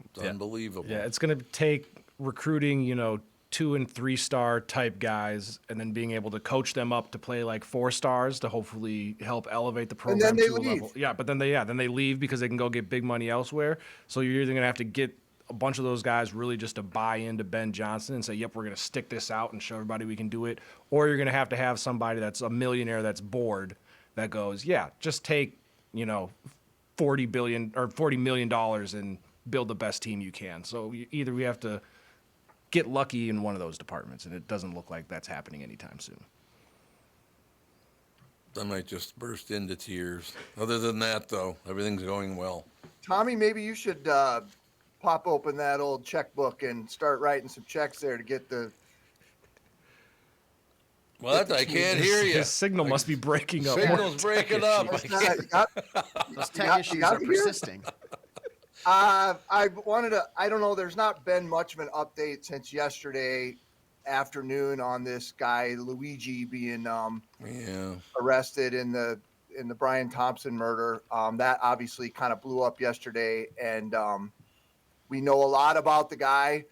It's unbelievable. Yeah, it's going to take recruiting, 2 and 3 star type guys, and then being able to coach them up to play like 4 stars to hopefully help elevate the program then they to a leave. level. Yeah, but then they leave because they can go get big money elsewhere. So you're either going to have to get a bunch of those guys really just to buy into Ben Johnson and say, yep, we're going to stick this out and show everybody we can do it, or you're going to have somebody that's a millionaire that's bored that goes, yeah, just take, $40 million and build the best team you can. So either we have to get lucky in one of those departments, and it doesn't look like that's happening anytime soon. I might just burst into tears. Other than that, though, everything's going well. Tommy, maybe you should pop open that old checkbook and start writing some checks there to get the. What? I can't hear you. His signal must be breaking up. Signal's breaking up. Those tech issues are persisting. I don't know, there's not been much of an update since yesterday afternoon on this guy, Luigi, being arrested in the Brian Thompson murder. That obviously kind of blew up yesterday, and we know a lot about the guy.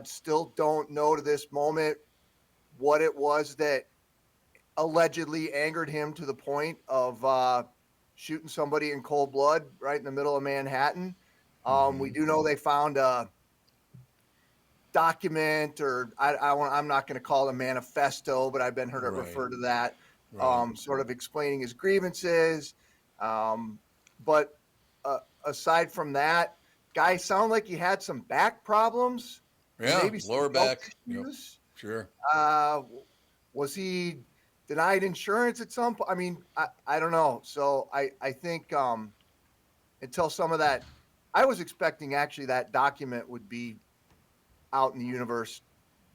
Still don't know to this moment what it was that allegedly angered him to the point of shooting somebody in cold blood right in the middle of Manhattan. We do know they found a document, or I'm not going to call it a manifesto, but I've been heard it referred to that, sort of explaining his grievances. But aside from that, guy sounded like he had some back problems. Yeah, maybe lower back. Yep. Sure. Was he denied insurance at some point? I mean, I don't know. So I think until some of that, I was expecting actually that document would be out in the universe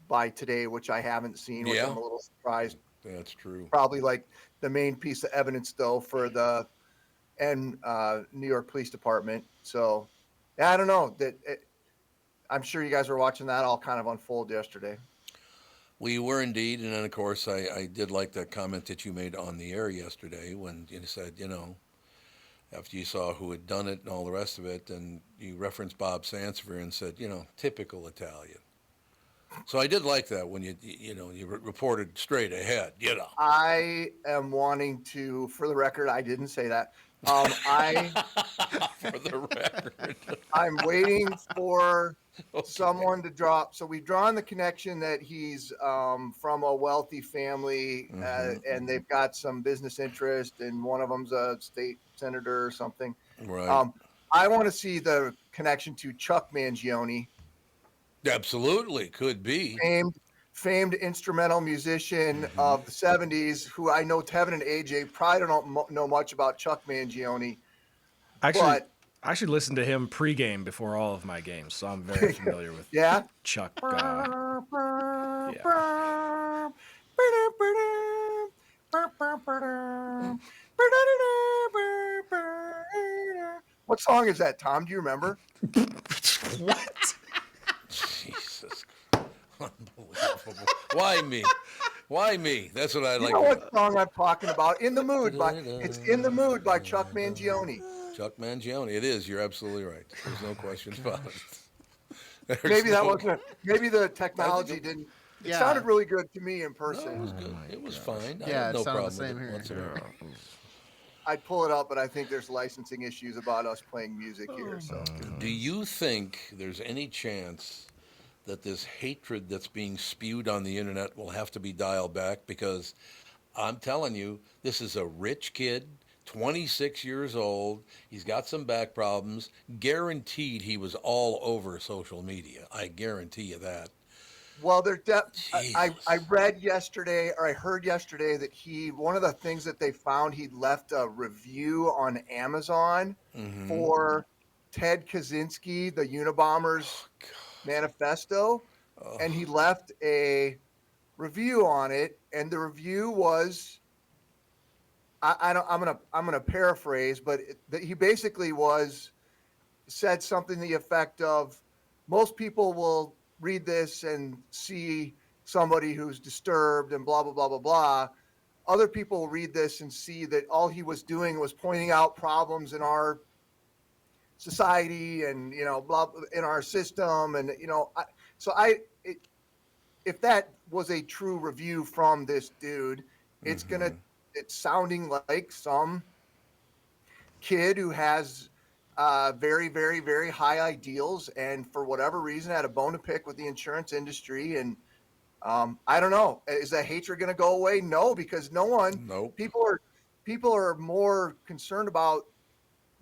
by today, which I haven't seen, which I'm a little surprised. That's true. Probably like the main piece of evidence though for the New York Police Department. So yeah, I don't know I'm sure you guys were watching that all kind of unfold yesterday. We were indeed. And then of course I did like that comment that you made on the air yesterday when you said, after you saw who had done it and all the rest of it, and you referenced Bob Sansevier and said, typical Italian. So I did like that when you reported straight ahead, I am wanting to, for the record, I didn't say that. For the record. I'm waiting for someone to drop. So we've drawn the connection that he's from a wealthy family, and they've got some business interest, and one of them's a state senator or something. Right. I want to see the connection to Chuck Mangione. Absolutely, could be. Famed instrumental musician of the 70s, who I know Tevin and AJ probably don't know much about Chuck Mangione. Actually, I should listen to him pregame before all of my games, so I'm very familiar with Chuck. What song is that, Tom? Do you remember? What? Jesus. Unbelievable. Why me? Why me? That's what I like. You know what song I'm talking about? In the Mood it's In the Mood by Chuck Mangione. Chuck Mangione. It is. You're absolutely right. There's no question about it. Maybe maybe the technology didn't. It sounded really good to me in person. No, it was good. It was fine. Yeah, no it sounded problem the same here. whatsoever. I'd pull it up, but I think there's licensing issues about us playing music here. So, do you think there's any chance that this hatred that's being spewed on the internet will have to be dialed back? Because I'm telling you, this is a rich kid, 26 years old. He's got some back problems. Guaranteed he was all over social media. I guarantee you that. Well, I read yesterday, or I heard yesterday, that one of the things that they found, he'd left a review on Amazon for Ted Kaczynski, the Unabomber's manifesto, and he left a review on it, and the review was, I'm gonna paraphrase, but he basically said something to the effect of, most people will read this and see somebody who's disturbed and blah, blah, blah, blah, blah. Other people will read this and see that all he was doing was pointing out problems in our society and, blah, in our system. And, if that was a true review from this dude, it's sounding like some kid who has very, very, very high ideals, and for whatever reason had a bone to pick with the insurance industry. And I don't know, is that hatred going to go away? No, because Nope. People are more concerned about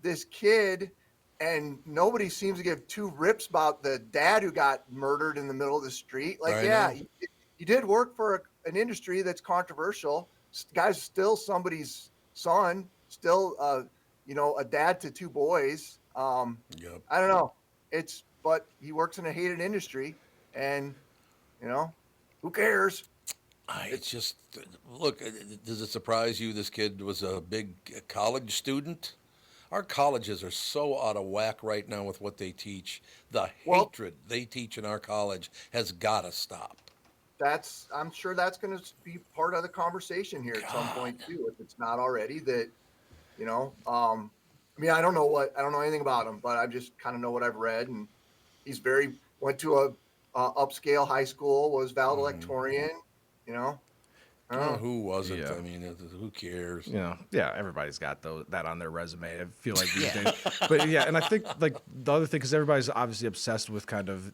this kid, and nobody seems to give two rips about the dad who got murdered in the middle of the street. Like, you did work for an industry that's controversial. Guy's still somebody's son, still, a dad to two boys. I don't know. But he works in a hated industry, and, who cares? It's just, look, does it surprise you this kid was a big college student? Our colleges are so out of whack right now with what they teach. The hatred they teach in our college has got to stop. I'm sure that's going to be part of the conversation here at some point too, if it's not already. That, I don't know anything about him, but I just kind of know what I've read, and he's went to a upscale high school, was valedictorian. Who wasn't? I mean, who cares? Everybody's got that on their resume. I feel like these days. But yeah, and I think like the other thing, because everybody's obviously obsessed with kind of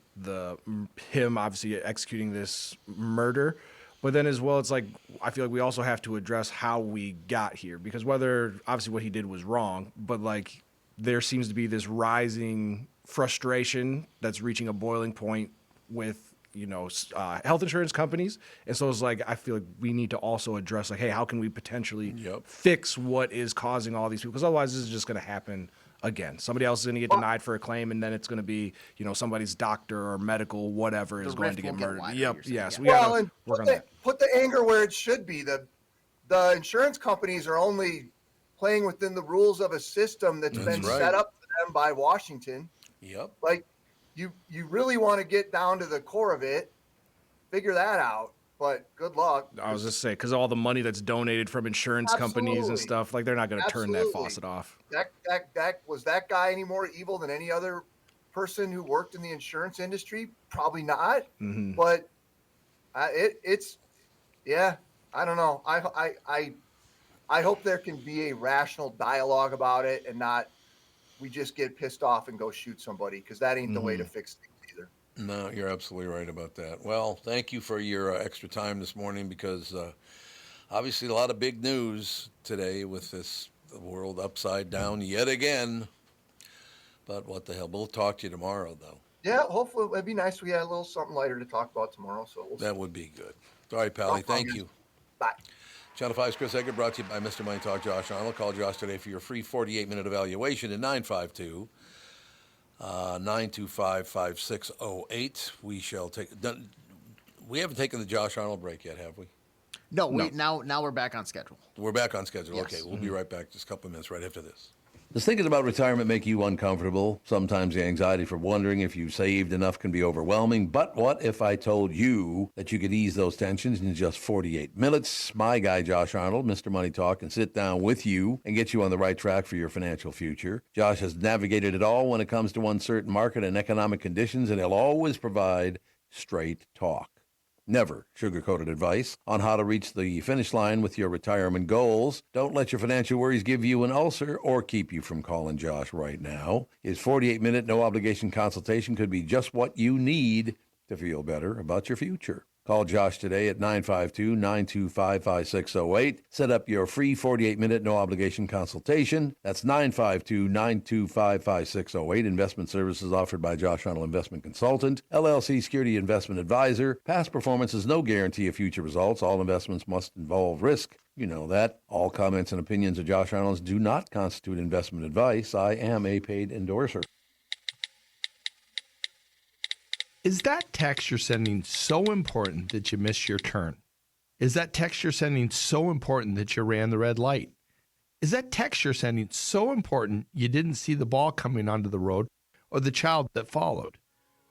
him obviously executing this murder, but then as well, it's like I feel like we also have to address how we got here, because whether obviously what he did was wrong, but like there seems to be this rising frustration that's reaching a boiling point with health insurance companies. And so it's like, I feel like we need to also address like, hey, how can we potentially fix what is causing all these people? Because otherwise this is just going to happen again. Somebody else is going to get denied for a claim, and then it's going to be, somebody's doctor or medical, whatever is going to get murdered. Yes. We gotta work on that. Put the anger where it should be. The insurance companies are only playing within the rules of a system that's been set up for them by Washington. Like, you really want to get down to the core of it, figure that out, but good luck. I was just saying, because all the money that's donated from insurance companies and stuff, like they're not going to turn that faucet off. That guy any more evil than any other person who worked in the insurance industry? Probably not. Mm-hmm. But I don't know. I hope there can be a rational dialogue about it, and not we just get pissed off and go shoot somebody, because that ain't the way to fix things either. No, you're absolutely right about that. Well, thank you for your extra time this morning, because obviously a lot of big news today with the world upside down yet again. But what the hell? We'll talk to you tomorrow, though. Yeah, hopefully it'd be nice. We had a little something lighter to talk about tomorrow. So that would be good. All right, Pally. Thank you. Bye. Channel 5's Chris Egert, brought to you by Mr. Money Talk, Josh Arnold. Call Josh today for your free 48-minute evaluation at 952-925-5608. We haven't taken the Josh Arnold break yet, have we? No. Now we're back on schedule. We're back on schedule. Yes. Okay, we'll be right back just a couple of minutes right after this. Does thinking about retirement make you uncomfortable? Sometimes the anxiety for wondering if you saved enough can be overwhelming. But what if I told you that you could ease those tensions in just 48 minutes? My guy, Josh Arnold, Mr. Money Talk, can sit down with you and get you on the right track for your financial future. Josh has navigated it all when it comes to uncertain market and economic conditions, and he'll always provide straight talk. Never sugar-coated advice on how to reach the finish line with your retirement goals. Don't let your financial worries give you an ulcer or keep you from calling Josh right now. His 48-minute no-obligation consultation could be just what you need to feel better about your future. Call Josh today at 952-925-5608. Set up your free 48-minute no-obligation consultation. That's 952-925-5608. Investment services offered by Josh Arnold Investment Consultant, LLC Security Investment Advisor. Past performance is no guarantee of future results. All investments must involve risk. You know that. All comments and opinions of Josh Arnold's do not constitute investment advice. I am a paid endorser. Is that text you're sending so important that you missed your turn? Is that text you're sending so important that you ran the red light? Is that text you're sending so important you didn't see the ball coming onto the road or the child that followed?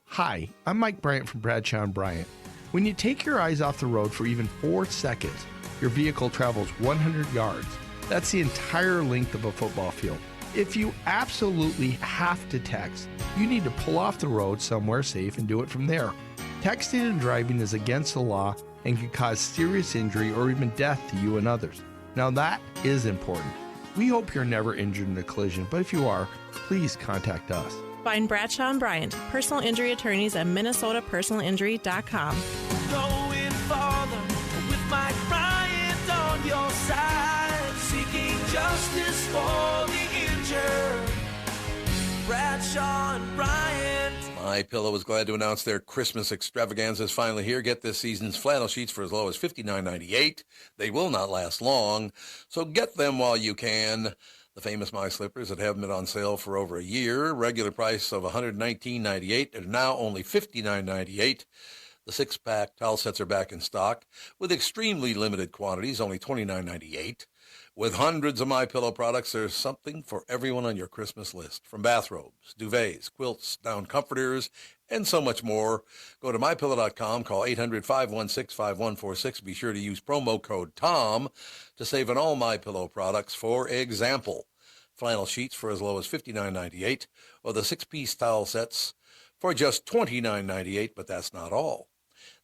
Hi, I'm Mike Bryant from Bradshaw & Bryant. When you take your eyes off the road for even 4 seconds, your vehicle travels 100 yards. That's the entire length of a football field. If you absolutely have to text, you need to pull off the road somewhere safe and do it from there. Texting and driving is against the law and can cause serious injury or even death to you and others. Now that is important. We hope you're never injured in a collision, but if you are, please contact us. Find Bradshaw and Bryant, personal injury attorneys at minnesotapersonalinjury.com. Going farther with Mike Bryant on your side, seeking justice for the injured. Bradshaw and Bryant. MyPillow is glad to announce their Christmas extravaganza is finally here. Get this season's flannel sheets for as low as $59.98. They will not last long, so get them while you can. The famous My Slippers that haven't been on sale for over a year. Regular price of $119.98 are now only $59.98. The six-pack towel sets are back in stock with extremely limited quantities, only $29.98. With hundreds of MyPillow products, there's something for everyone on your Christmas list. From bathrobes, duvets, quilts, down comforters, and so much more. Go to MyPillow.com, call 800-516-5146. Be sure to use promo code TOM to save on all MyPillow products. For example, flannel sheets for as low as $59.98, or the six-piece towel sets for just $29.98, but that's not all.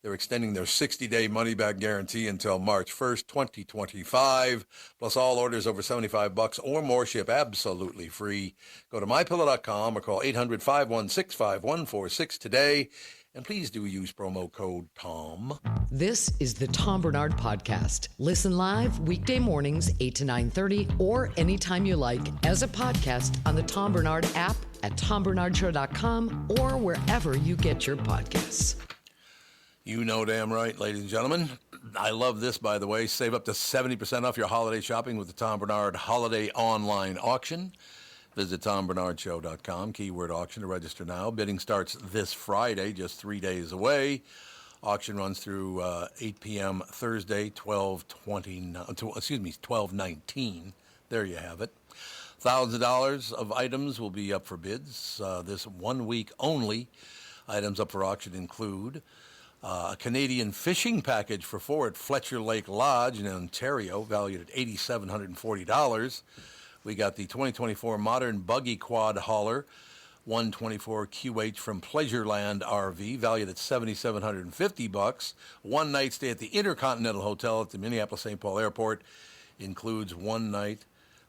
They're extending their 60-day money-back guarantee until March 1st, 2025. Plus, all orders over $75 or more ship absolutely free. Go to MyPillow.com or call 800-516-5146 today. And please do use promo code TOM. This is the Tom Barnard Podcast. Listen live weekday mornings 8 to 9:30 or anytime you like as a podcast on the Tom Barnard app at TomBarnardShow.com or wherever you get your podcasts. You know damn right, ladies and gentlemen. I love this, by the way. Save up to 70% off your holiday shopping with the Tom Barnard Holiday Online Auction. Visit TomBarnardShow.com, keyword auction to register now. Bidding starts this Friday, just 3 days away. Auction runs through 8 p.m. Thursday, 12/19. There you have it. $1,000 of items will be up for bids this 1 week only. Items up for auction include a Canadian fishing package for four at Fletcher Lake Lodge in Ontario, valued at $8,740. We got the 2024 Modern Buggy Quad Hauler, 124 QH from Pleasureland RV, valued at $7,750. One night stay at the Intercontinental Hotel at the Minneapolis-St. Paul Airport includes 1 night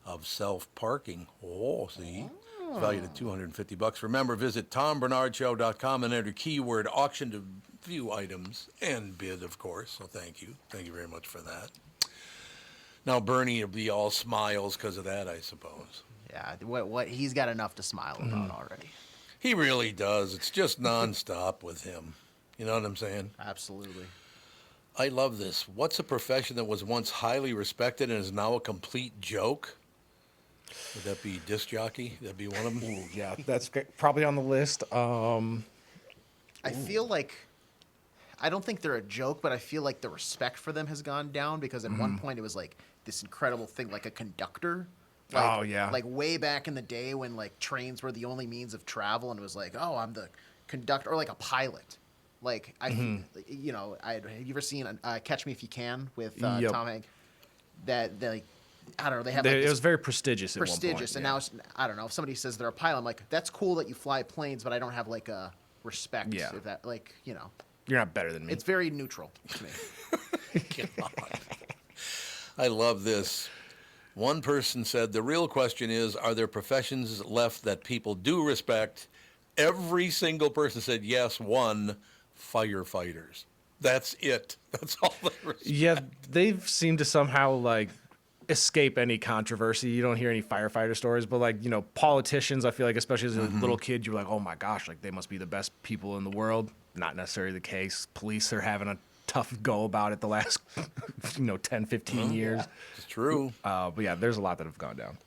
of self-parking. Oh, see? It's valued at $250. Remember, visit TomBarnardShow.com and enter keyword auction to view items and bid, of course. So thank you. Thank you very much for that. Now, Bernie will be all smiles because of that, I suppose. Yeah, what he's got enough to smile about already. He really does. It's just nonstop with him. You know what I'm saying? Absolutely. I love this. What's a profession that was once highly respected and is now a complete joke? Would that be disc jockey? That'd be one of them? Ooh, yeah, that's probably on the list. I feel like, I don't think they're a joke, but I feel like the respect for them has gone down because at one point it was like this incredible thing, like a conductor. Like, oh, yeah. Like way back in the day when like trains were the only means of travel and it was like, oh, I'm the conductor, or like a pilot. Like, you know, have you ever seen Catch Me If You Can with Tom Hanks? That, like, I don't know, they have like it was very prestigious at one point. Prestigious, and now, I don't know, if somebody says they're a pilot, I'm like, that's cool that you fly planes, but I don't have like a respect. Yeah. If that, like, you know. You're not better than me. It's very neutral to me. I love this. One person said, the real question is, are there professions left that people do respect? Every single person said, yes, one, firefighters. That's it. That's all they respect. Yeah, they've seemed to somehow, like, escape any controversy. You don't hear any firefighter stories, but, like, you know, politicians, I feel like, especially as a little kid, you're like, oh, my gosh, like, they must be the best people in the world. Not necessarily the case. Police are having a tough go about it the last, 10, 15 years. Yeah, it's true. But yeah, there's a lot that have gone down.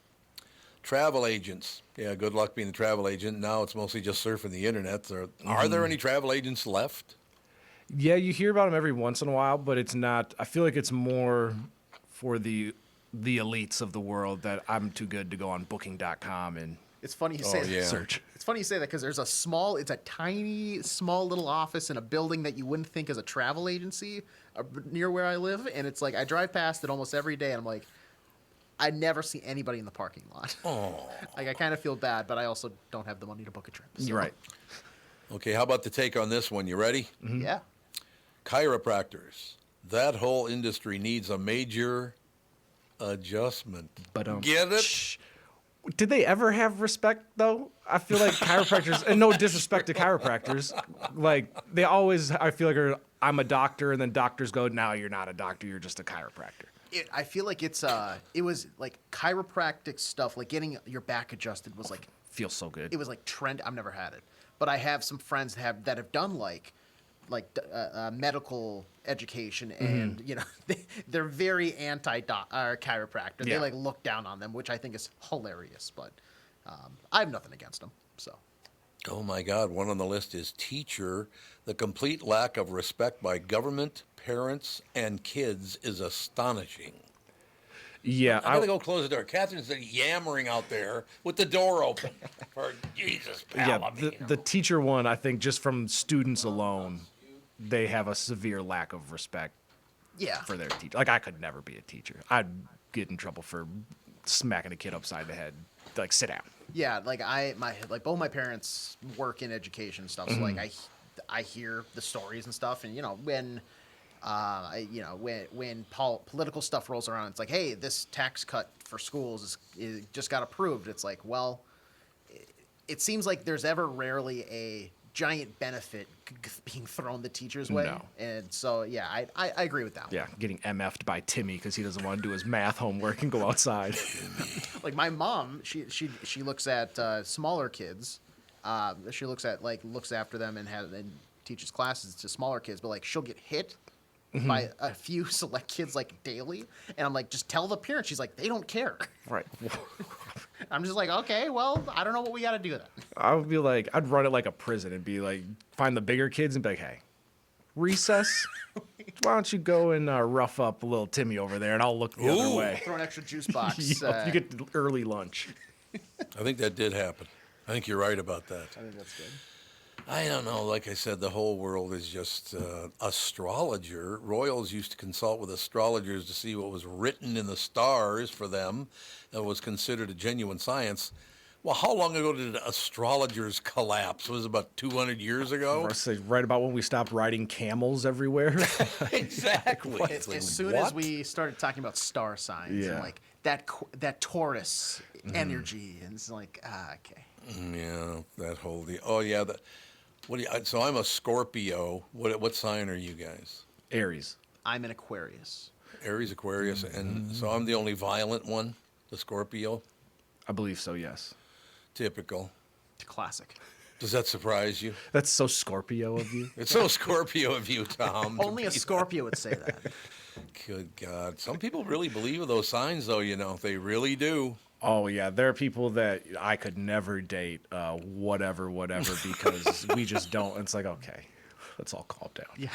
Travel agents. Yeah, good luck being a travel agent. Now it's mostly just surfing the internet. Are there any travel agents left? Yeah, you hear about them every once in a while, but it's not. I feel like it's more for the elites of the world that I'm too good to go on Booking.com and It's funny you say that. Search. It's funny you say that because it's a tiny, small little office in a building that you wouldn't think is a travel agency near where I live. And it's like, I drive past it almost every day and I'm like, I never see anybody in the parking lot. Oh. Like, I kind of feel bad, but I also don't have the money to book a trip. So. You're right. Okay, how about the take on this one? You ready? Mm-hmm. Yeah. Chiropractors. That whole industry needs a major adjustment. But Get it? Did they ever have respect though? I feel like chiropractors, and no disrespect to chiropractors, like they always, I feel like I'm a doctor, and then doctors go, "No, you're not a doctor. You're just a chiropractor." I feel like it was like chiropractic stuff, like getting your back adjusted was like feels so good. It was like trend. I've never had it, but I have some friends that have done like medical education, and you know they're very chiropractor. They like look down on them, which I think is hilarious. But I have nothing against them. So. Oh my God! One on the list is teacher. The complete lack of respect by government, parents, and kids is astonishing. Yeah, I'm gonna go close the door. Catherine's yammering out there with the door open. For Jesus, Palomino. The teacher one, I think, just from students alone, they have a severe lack of respect. For their teacher. Like I could never be a teacher. I'd get in trouble for smacking a kid upside the head. Like sit down. Yeah, like both my parents work in education stuff. So like I hear the stories and stuff, and you know when political stuff rolls around, it's like, hey, this tax cut for schools is just got approved. It's like, well, it seems like there's ever rarely a giant benefit being thrown the teacher's way. No. And so, yeah, I agree with that one. Yeah, getting MF'd by Timmy because he doesn't want to do his math homework and go outside. Like my mom, she looks at smaller kids. She looks after them and teaches classes to smaller kids, but like she'll get hit by a few select kids like daily, and I'm like, just tell the parents. She's like, they don't care. Right. I'm just like, okay, well, I don't know what we got to do then. I would be like, I'd run it like a prison and be like, find the bigger kids and be like, hey, recess, why don't you go and rough up little Timmy over there, and I'll look the other way. Throw an extra juice box. You get early lunch. I think that did happen. I think you're right about that. I think that's good. I don't know. Like I said, the whole world is just astrologer. Royals used to consult with astrologers to see what was written in the stars for them and was considered a genuine science. Well, how long ago did astrologers collapse? Was it about 200 years ago? I say right about when we stopped riding camels everywhere. Exactly. As soon as we started talking about star signs and like that Taurus energy, and it's like, okay. Yeah, that whole deal. Oh, yeah. So I'm a Scorpio. What sign are you guys? Aries. I'm an Aquarius. Aries, Aquarius, and so I'm the only violent one, the Scorpio? I believe so, yes. Typical. Classic. Does that surprise you? That's so Scorpio of you. It's so Scorpio of you, Tom. Only a Scorpio would say that. Good God. Some people really believe in those signs, though, you know. They really do. Oh, yeah. There are people that I could never date, whatever, because we just don't. It's like, okay, let's all calm down. Yeah.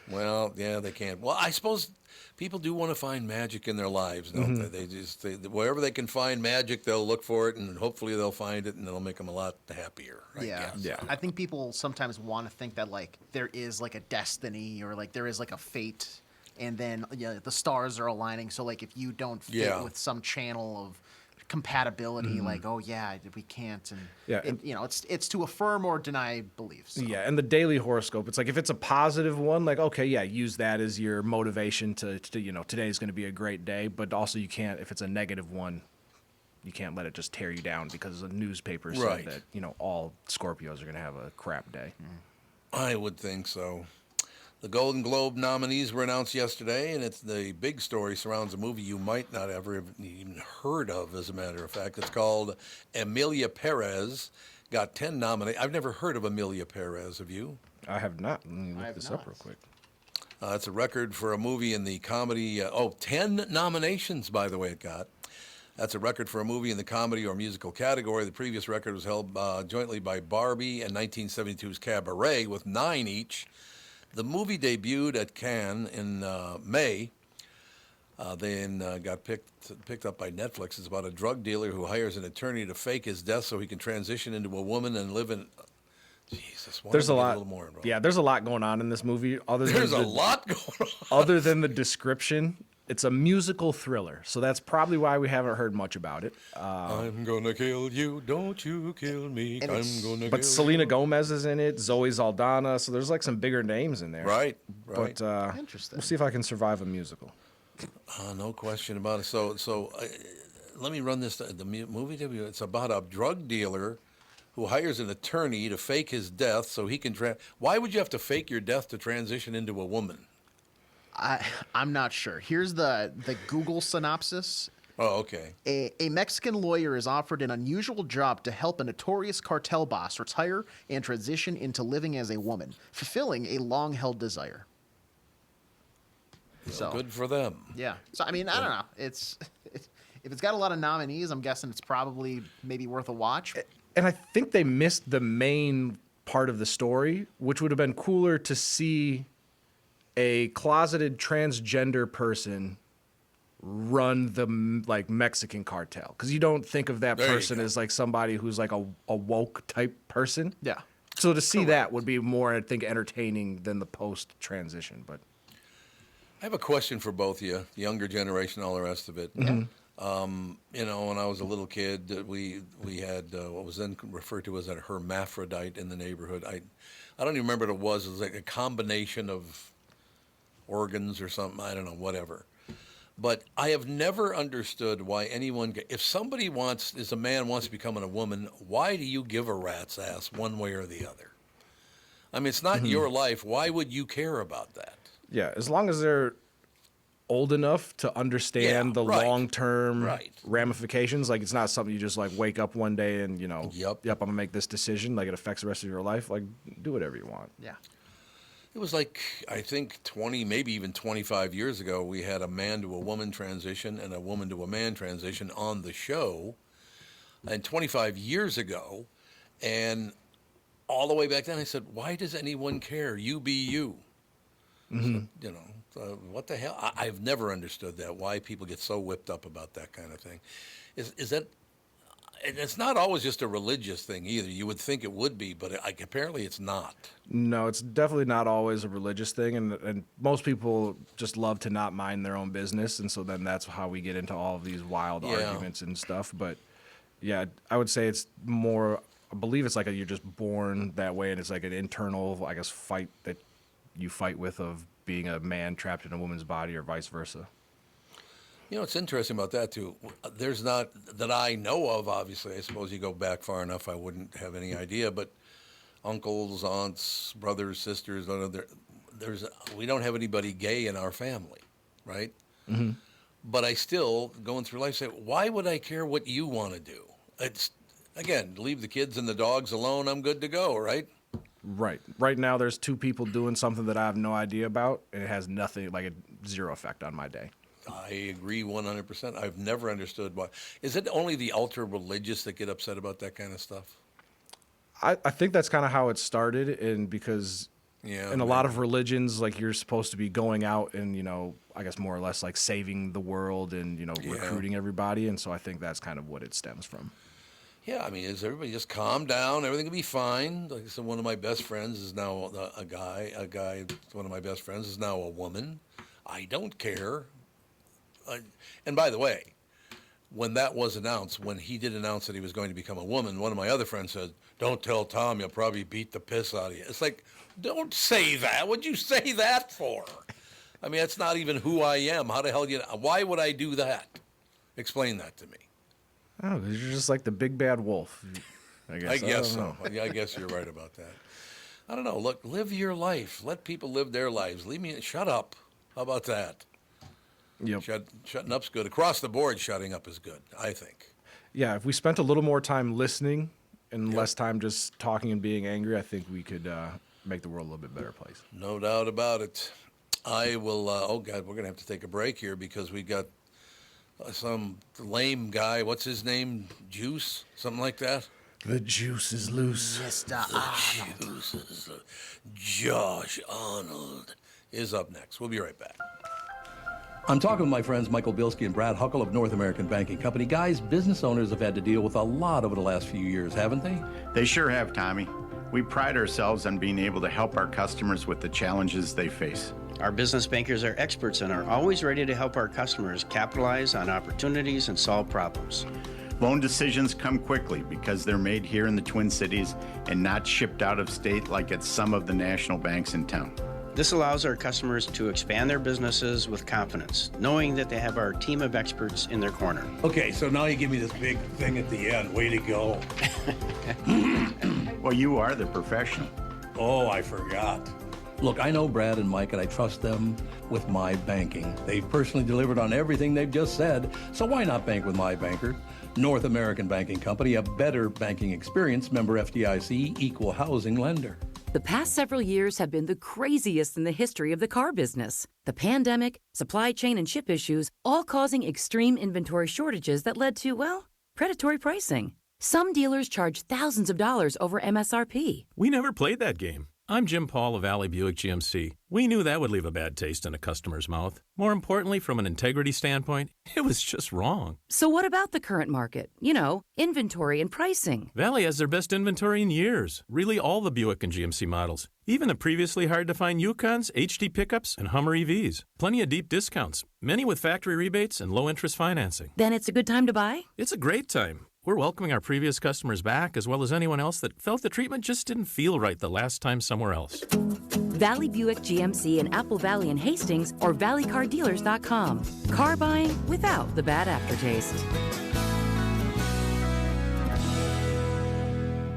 Well, yeah, they can't. Well, I suppose people do want to find magic in their lives, don't they? Wherever they can find magic, they'll look for it, and hopefully they'll find it, and it'll make them a lot happier. I guess. I think people sometimes want to think that like there is like a destiny or like there is like a fate, and then the stars are aligning. So like if you don't fit with some channel of compatibility, like, oh yeah, we can't, and it's to affirm or deny beliefs. So. Yeah, and the daily horoscope, it's like if it's a positive one, like okay, yeah, use that as your motivation to today's going to be a great day, but also you can't, if it's a negative one, you can't let it just tear you down because the newspaper said that all Scorpios are going to have a crap day. I would think so. The Golden Globe nominees were announced yesterday, and the big story surrounds a movie you might not ever have even heard of, as a matter of fact. It's called Emilia Perez. Got 10 nominations. I've never heard of Emilia Perez. Have you? I have not. Let me look this up real quick. It's a record for a movie in the comedy. 10 nominations, by the way, it got. That's a record for a movie in the comedy or musical category. The previous record was held jointly by Barbie and 1972's Cabaret with 9 each. The movie debuted at Cannes in May, then got picked up by Netflix. It's about a drug dealer who hires an attorney to fake his death so he can transition into a woman and live in... Jesus, there's a lot. A little more involved. Yeah, there's a lot going on in this movie. There's a lot going on. Other than the description, it's a musical thriller, so that's probably why we haven't heard much about it. I'm gonna kill you, don't you kill me. But Selena Gomez is in it, Zoe Saldana, so there's like some bigger names in there. Right. But interesting. We'll see if I can survive a musical. No question about it. So let me run this. The movie debut. It's about a drug dealer who hires an attorney to fake his death so he can. Why would you have to fake your death to transition into a woman? I'm not sure. Here's the Google synopsis. Oh, okay. A Mexican lawyer is offered an unusual job to help a notorious cartel boss retire and transition into living as a woman, fulfilling a long-held desire. So good for them. Yeah. So I mean, I don't know. If it's got a lot of nominees, I'm guessing it's probably maybe worth a watch. And I think they missed the main part of the story, which would have been cooler to see a closeted transgender person run the Mexican cartel, because you don't think of that person as like somebody who's like a woke type person. Yeah. So to see that would be more, I think, entertaining than the post transition. But I have a question for both of you, the younger generation, all the rest of it. Mhm. When I was a little kid, we had what was then referred to as a hermaphrodite in the neighborhood. I don't even remember what it was. It was like a combination of organs or something. I don't know, whatever. But I have never understood why anyone, if somebody is a man wants to become a woman, why do you give a rat's ass one way or the other? I mean, it's not your life. Why would you care about that? yeah, as long as they're old enough to understand the long-term ramifications, like it's not something you just like wake up one day and, yep, I'm gonna make this decision, like it affects the rest of your life, like do whatever you want. Yeah. It was like, I think 20, maybe even 25 years ago, we had a man to a woman transition and a woman to a man transition on the show. And 25 years ago, and all the way back then, I said, why does anyone care? You be you. Mm-hmm. So, what the hell? I've never understood that, why people get so whipped up about that kind of thing. Is that... And it's not always just a religious thing either. You would think it would be, but apparently it's not. No, it's definitely not always a religious thing, and most people just love to not mind their own business, and so then that's how we get into all of these wild arguments and stuff. But yeah, I would say it's more, I believe it's like you're just born that way, and it's like an internal, I guess, fight that you fight with of being a man trapped in a woman's body or vice versa. It's interesting about that, too. There's not, that I know of, obviously. I suppose you go back far enough, I wouldn't have any idea. But uncles, aunts, brothers, sisters, we don't have anybody gay in our family, right? Mm-hmm. But I still, going through life, say, why would I care what you want to do? It's, again, leave the kids and the dogs alone, I'm good to go, right? Right. Right now, there's two people doing something that I have no idea about, and it has nothing, like zero effect on my day. I agree 100%. I've never understood why. Is it only the ultra-religious that get upset about that kind of stuff? I think that's kind of how it started, and because in a lot of religions, like you're supposed to be going out and, I guess more or less like saving the world and, recruiting everybody, and so I think that's kind of what it stems from. Yeah, I mean, is everybody just calm down? Everything will be fine. Like I said, one of my best friends is now a guy. One of my best friends is now a woman. I don't care. And by the way, when that was announced, when he did announce that he was going to become a woman, one of my other friends said, don't tell Tom, he'll probably beat the piss out of you. It's like, don't say that. What'd you say that for? I mean, that's not even who I am. How the hell why would I do that? Explain that to me. Oh, because you're just like the big bad wolf, I guess. I guess so. I guess you're right about that. I don't know. Look, live your life. Let people live their lives. Shut up. How about that? Yep. Shutting up's good. Across the board, shutting up is good, I think. Yeah, if we spent a little more time listening and less time just talking and being angry, I think we could make the world a little bit better place. No doubt about it. I will, oh, God, we're going to have to take a break here because we got some lame guy. What's his name? Juice? Something like that? The juice is loose. Josh Arnold is up next. We'll be right back. I'm talking with my friends Michael Bilski and Brad Huckle of North American Banking Company. Guys, business owners have had to deal with a lot over the last few years, haven't they? They sure have, Tommy. We pride ourselves on being able to help our customers with the challenges they face. Our business bankers are experts and are always ready to help our customers capitalize on opportunities and solve problems. Loan decisions come quickly because they're made here in the Twin Cities and not shipped out of state like at some of the national banks in town. This allows our customers to expand their businesses with confidence, knowing that they have our team of experts in their corner. Okay, so now you give me this big thing at the end. Way to go. Well, you are the professional. Oh, I forgot. Look, I know Brad and Mike, and I trust them with my banking. They've personally delivered on everything they've just said, so why not bank with my banker? North American Banking Company, a better banking experience, member FDIC, equal housing lender. The past several years have been the craziest in the history of the car business. The pandemic, supply chain and ship issues, all causing extreme inventory shortages that led to, well, predatory pricing. Some dealers charge thousands of dollars over MSRP. We never played that game. I'm Jim Paul of Valley Buick GMC. We knew that would leave a bad taste in a customer's mouth. More importantly, from an integrity standpoint, it was just wrong. So what about the current market? You know, inventory and pricing. Valley has their best inventory in years. Really all the Buick and GMC models. Even the previously hard-to-find Yukons, HD pickups, and Hummer EVs. Plenty of deep discounts. Many with factory rebates and low-interest financing. Then it's a good time to buy? It's a great time. We're welcoming our previous customers back, as well as anyone else that felt the treatment just didn't feel right the last time somewhere else. Valley Buick GMC in Apple Valley and Hastings or valleycardealers.com. Car buying without the bad aftertaste.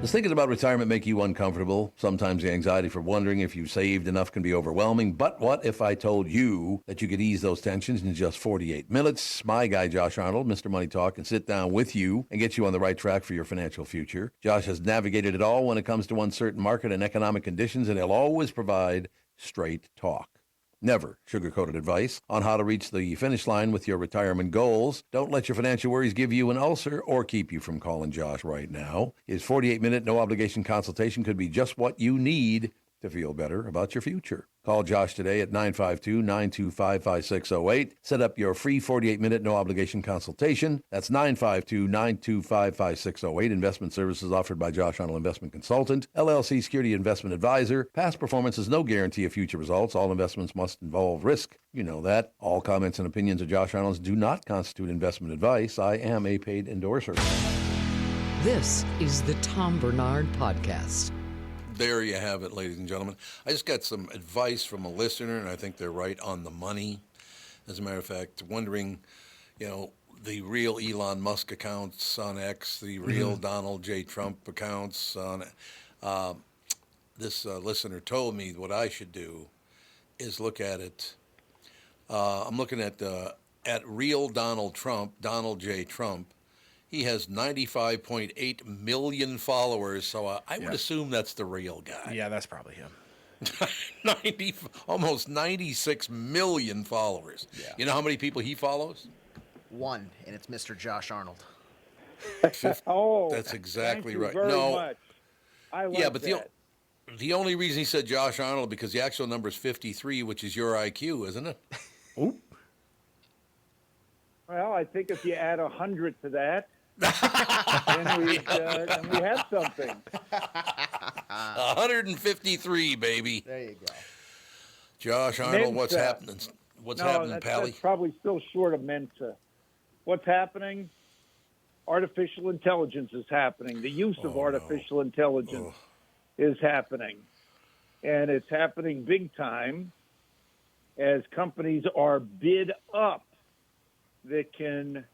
Does thinking about retirement make you uncomfortable? Sometimes the anxiety for wondering if you've saved enough can be overwhelming. But what if I told you that you could ease those tensions in just 48 minutes? My guy, Josh Arnold, Mr. Money Talk, can sit down with you and get you on the right track for your financial future. Josh has navigated it all when it comes to uncertain market and economic conditions, and he'll always provide straight talk. Never sugar-coated advice on how to reach the finish line with your retirement goals. Don't let your financial worries give you an ulcer or keep you from calling Josh right now. His 48-minute no-obligation consultation could be just what you need to feel better about your future. Call Josh today at 952-925-5608. Set up your free 48-minute no-obligation consultation. That's 952-925-5608. Investment services offered by Josh Arnold Investment Consultant, LLC Security Investment Advisor. Past performance is no guarantee of future results. All investments must involve risk. You know that. All comments and opinions of Josh Arnold do not constitute investment advice. I am a paid endorser. This is the Tom Barnard Podcast. There you have it, ladies and gentlemen. I just got some advice from a listener, and I think they're right on the money. As a matter of fact, wondering, the real Elon Musk accounts on X, the real Donald J. Trump accounts on this listener told me what I should do is look at it. I'm looking at real Donald Trump, Donald J. Trump. He has 95.8 million followers, so I would assume that's the real guy. Yeah, that's probably him. Almost 96 million followers. Yeah. You know how many people he follows? One, and it's Mr. Josh Arnold. That's exactly right. Very much. I like but that. the only reason he said Josh Arnold because the actual number is 53, which is your IQ, isn't it? Oop. Well, I think if you add 100 to that, then we have something. 153, baby. There you go. Josh Arnold, what's Mensa. happening? What's happening, Pally? That's probably still short of Mensa. What's happening? Artificial intelligence is happening. The use of artificial intelligence is happening. And it's happening big time as companies are bid up that can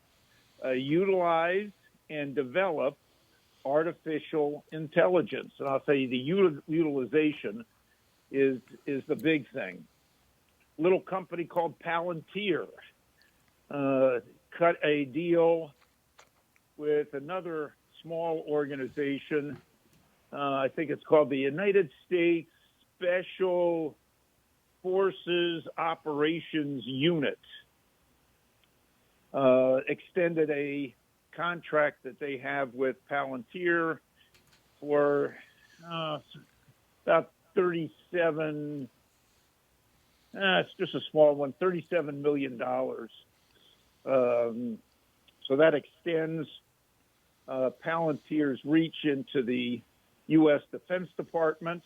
utilize and develop artificial intelligence. And I'll tell you, the utilization is the big thing. Little company called Palantir cut a deal with another small organization. I think it's called the United States Special Forces Operations Unit. Extended a contract that they have with Palantir for about 37, it's just a small one, $37 million. So that extends Palantir's reach into the U.S. Defense Department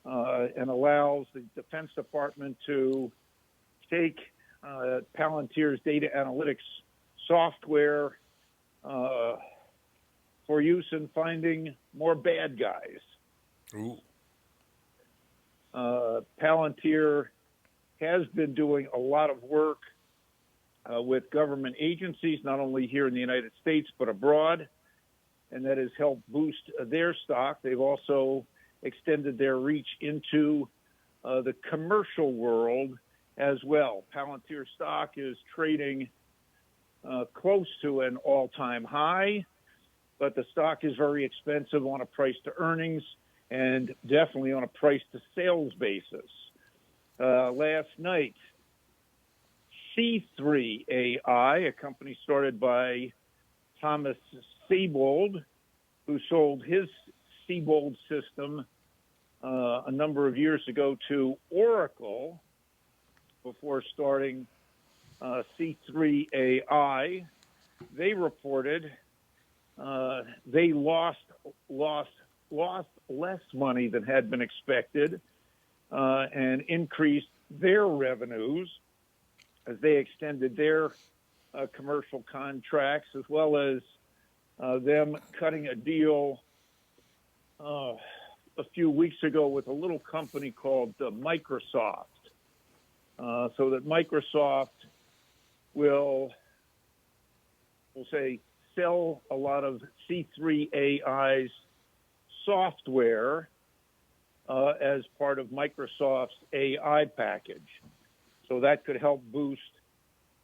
and allows the Defense Department to take Palantir's data analytics software for use in finding more bad guys. Ooh. Palantir has been doing a lot of work with government agencies, not only here in the United States, but abroad, and that has helped boost their stock. They've also extended their reach into the commercial world as well. Palantir stock is trading close to an all-time high, but the stock is very expensive on a price to earnings and definitely on a price to sales basis. Last night, C3AI, a company started by Thomas Siebold, who sold his Siebold system a number of years ago to Oracle before starting C3AI. They reported they lost less money than had been expected and increased their revenues as they extended their commercial contracts, as well as them cutting a deal a few weeks ago with a little company called Microsoft, so that Microsoft will say, sell a lot of C3AI's software as part of Microsoft's AI package. So that could help boost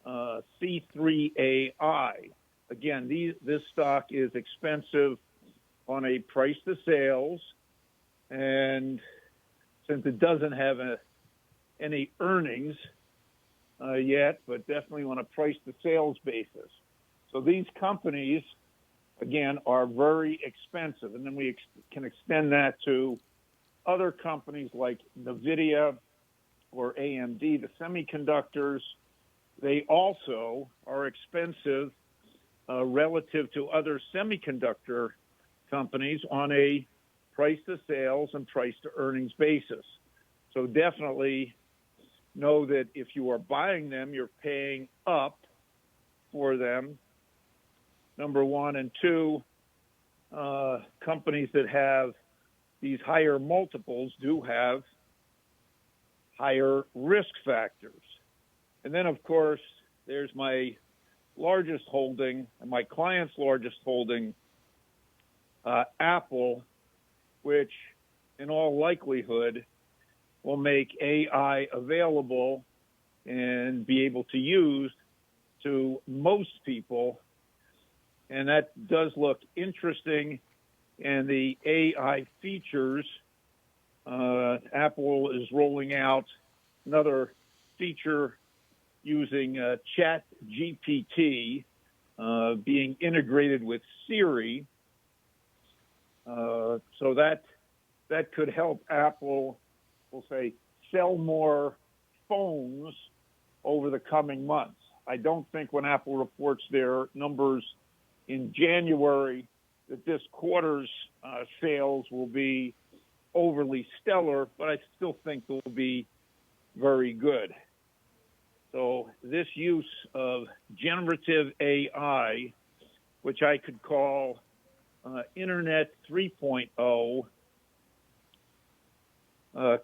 C3AI. Again, this stock is expensive on a price to sales, and since it doesn't have any earnings yet, but definitely on a price to sales basis. So these companies, again, are very expensive. And then we can extend that to other companies like NVIDIA or AMD, the semiconductors. They also are expensive relative to other semiconductor companies on a price to sales and price to earnings basis. So definitely know that if you are buying them, you're paying up for them, number one. And two, companies that have these higher multiples do have higher risk factors. And then, of course, there's my largest holding and my client's largest holding, Apple, which in all likelihood will make AI available and be able to use to most people. And that does look interesting. And the AI features, Apple is rolling out another feature using Chat GPT being integrated with Siri. So that could help Apple, we'll say, sell more phones over the coming months. I don't think when Apple reports their numbers in January that this quarter's sales will be overly stellar, but I still think they'll be very good. So this use of generative AI, which I could call Internet 3.0,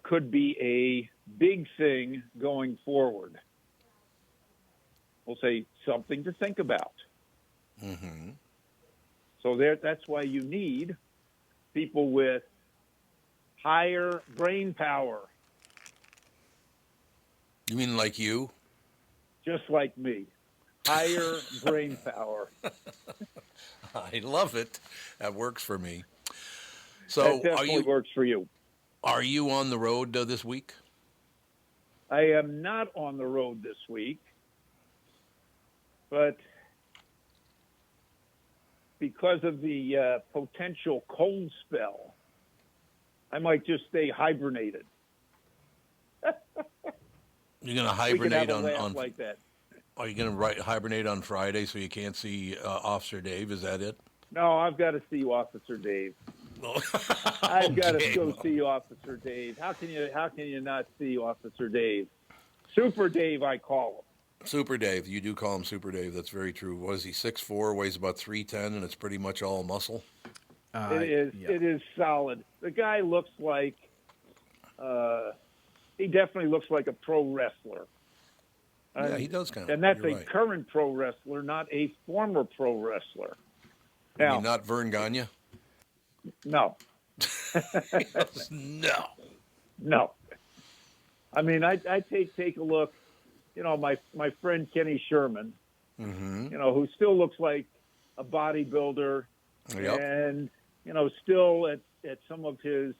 could be a big thing going forward. We'll say something to think about. Mm-hmm. So that's why you need people with higher brain power. You mean like you? Just like me. Higher brain power. I love it. That works for me. So that definitely works for you. Are you on the road this week? I am not on the road this week, but because of the potential cold spell, I might just stay hibernated. You're going to hibernate on like that. Are you going to hibernate on Friday so you can't see Officer Dave? Is that it? No, I've got to see Officer Dave. I've got to go see Officer Dave. How can you not see Officer Dave? Super Dave, I call him. Super Dave. You do call him Super Dave. That's very true. What is he, 6'4", weighs about 310, and it's pretty much all muscle? It is solid. The guy looks like he definitely looks like a pro wrestler. Yeah, he does kind of. And that's You're a right. current pro wrestler, not a former pro wrestler. You Now, mean not Vern Gagne? no. No. No. I mean, I take a look, my friend Kenny Sherman, who still looks like a bodybuilder, Yep. and, still at some of his,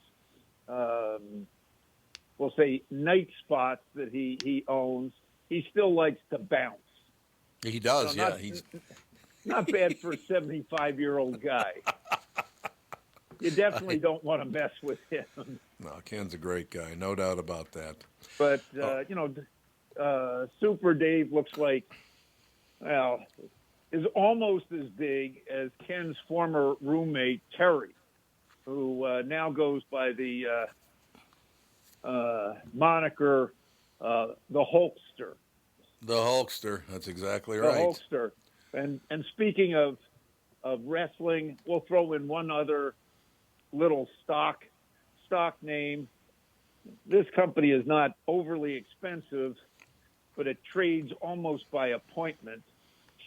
we'll say, night spots that he owns, he still likes to bounce. He does, So yeah. not- He's Not bad for a 75-year-old guy. You definitely don't want to mess with him. no, Ken's a great guy, no doubt about that. But, Super Dave looks like, is almost as big as Ken's former roommate, Terry, who now goes by the moniker the Hulkster. The Hulkster, that's exactly The right. Hulkster. And speaking of wrestling, we'll throw in one other little stock name. This company is not overly expensive, but it trades almost by appointment.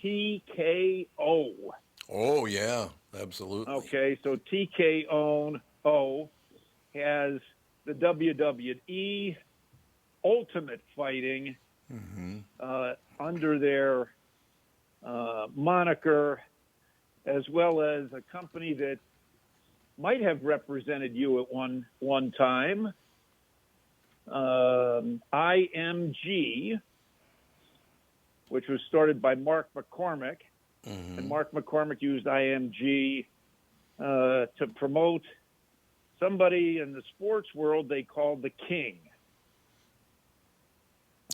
TKO. Oh, yeah, absolutely. Okay, so TKO has the WWE Ultimate Fighting under their moniker, as well as a company that might have represented you at one time, IMG, which was started by Mark McCormick. And Mark McCormick used IMG to promote somebody in the sports world they called the King.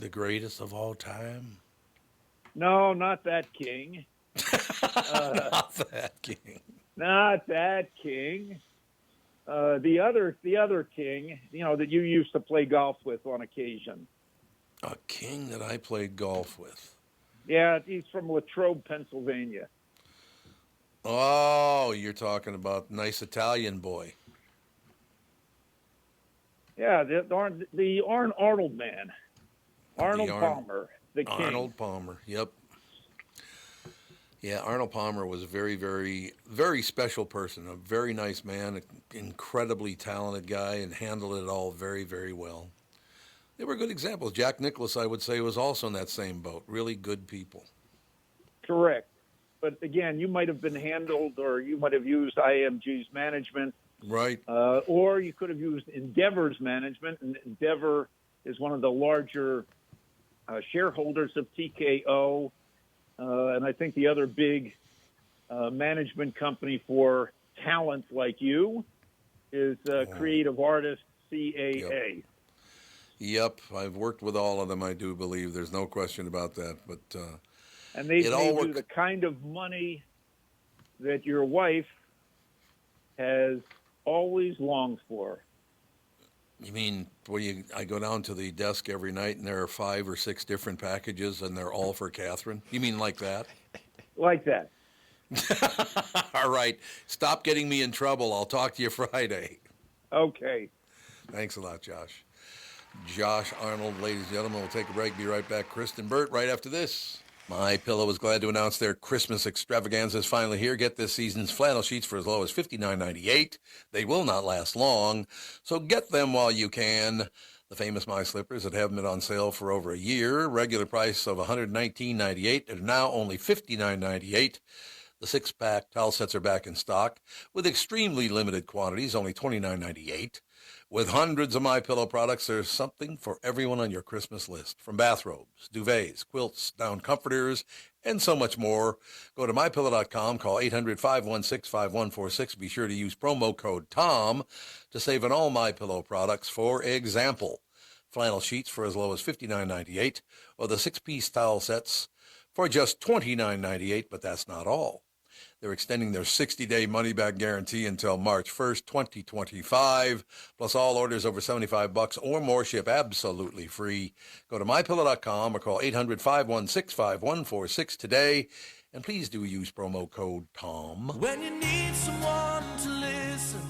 The greatest of all time? No, not that King. Not that King. Not that King. The other King, that you used to play golf with on occasion. A king that I played golf with. Yeah, he's from Latrobe, Pennsylvania. Oh, you're talking about nice Italian boy. Yeah, the Arnold man. Arnold Palmer, the King. Arnold Palmer, yep. Yeah, Arnold Palmer was a very, very, very special person, a very nice man, an incredibly talented guy, and handled it all very, very well. They were good examples. Jack Nicklaus, I would say, was also in that same boat. Really good people. Correct. But again, you might have been handled, or you might have used IMG's management. Right. Or you could have used Endeavor's management, and Endeavor is one of the larger shareholders of TKO. And I think the other big management company for talent like you is Creative Artists CAA. Yep, I've worked with all of them, I do believe. There's no question about that. But and they've made you the kind of money that your wife has always longed for. You mean I go down to the desk every night and there are 5 or 6 different packages and they're all for Catherine? You mean like that? Like that. All right. Stop getting me in trouble. I'll talk to you Friday. Okay. Thanks a lot, Josh. Josh Arnold, ladies and gentlemen. We'll take a break. Be right back. Kristyn Burtt right after this. My Pillow is glad to announce their Christmas extravaganza is finally here. Get this season's flannel sheets for as low as $59.98. They will not last long, so get them while you can. The famous My Slippers that haven't been on sale for over a year. Regular price of $119.98 are now only $59.98. The 6-pack towel sets are back in stock with extremely limited quantities, only $29.98. With hundreds of MyPillow products, there's something for everyone on your Christmas list. From bathrobes, duvets, quilts, down comforters, and so much more. Go to MyPillow.com, call 800-516-5146. Be sure to use promo code TOM to save on all MyPillow products. For example, flannel sheets for as low as $59.98, or the 6-piece towel sets for just $29.98, but that's not all. They're extending their 60-day money-back guarantee until March 1st, 2025. Plus, all orders over $75 or more ship absolutely free. Go to MyPillow.com or call 800-516-5146 today. And please do use promo code TOM. When you need someone to listen,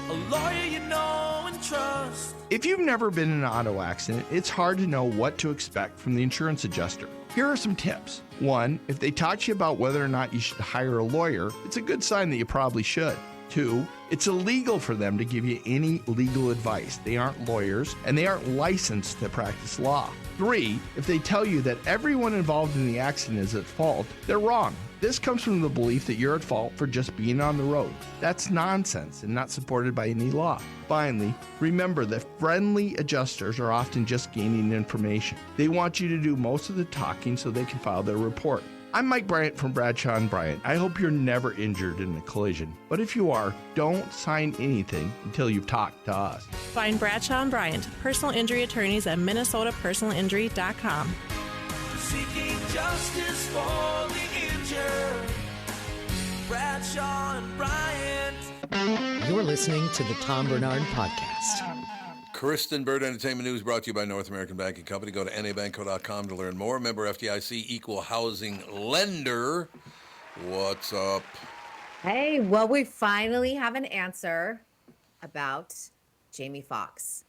a lawyer you know and trust. If you've never been in an auto accident, it's hard to know what to expect from the insurance adjuster. Here are some tips. 1, if they talk to you about whether or not you should hire a lawyer, it's a good sign that you probably should. 2, it's illegal for them to give you any legal advice. They aren't lawyers and they aren't licensed to practice law. 3, if they tell you that everyone involved in the accident is at fault, they're wrong. This comes from the belief that you're at fault for just being on the road. That's nonsense and not supported by any law. Finally, remember that friendly adjusters are often just gaining information. They want you to do most of the talking so they can file their report. I'm Mike Bryant from Bradshaw & Bryant. I hope you're never injured in a collision. But if you are, don't sign anything until you've talked to us. Find Bradshaw and Bryant, personal injury attorneys at minnesotapersonalinjury.com. Seeking justice for the injured. Bradshaw and Bryant. You're listening to the Tom Barnard Podcast. Kristyn Burtt Entertainment News brought to you by North American Banking Company. Go to nabanco.com to learn more. Member FDIC, equal housing lender. What's up? Hey, well, we finally have an answer about Jamie Foxx.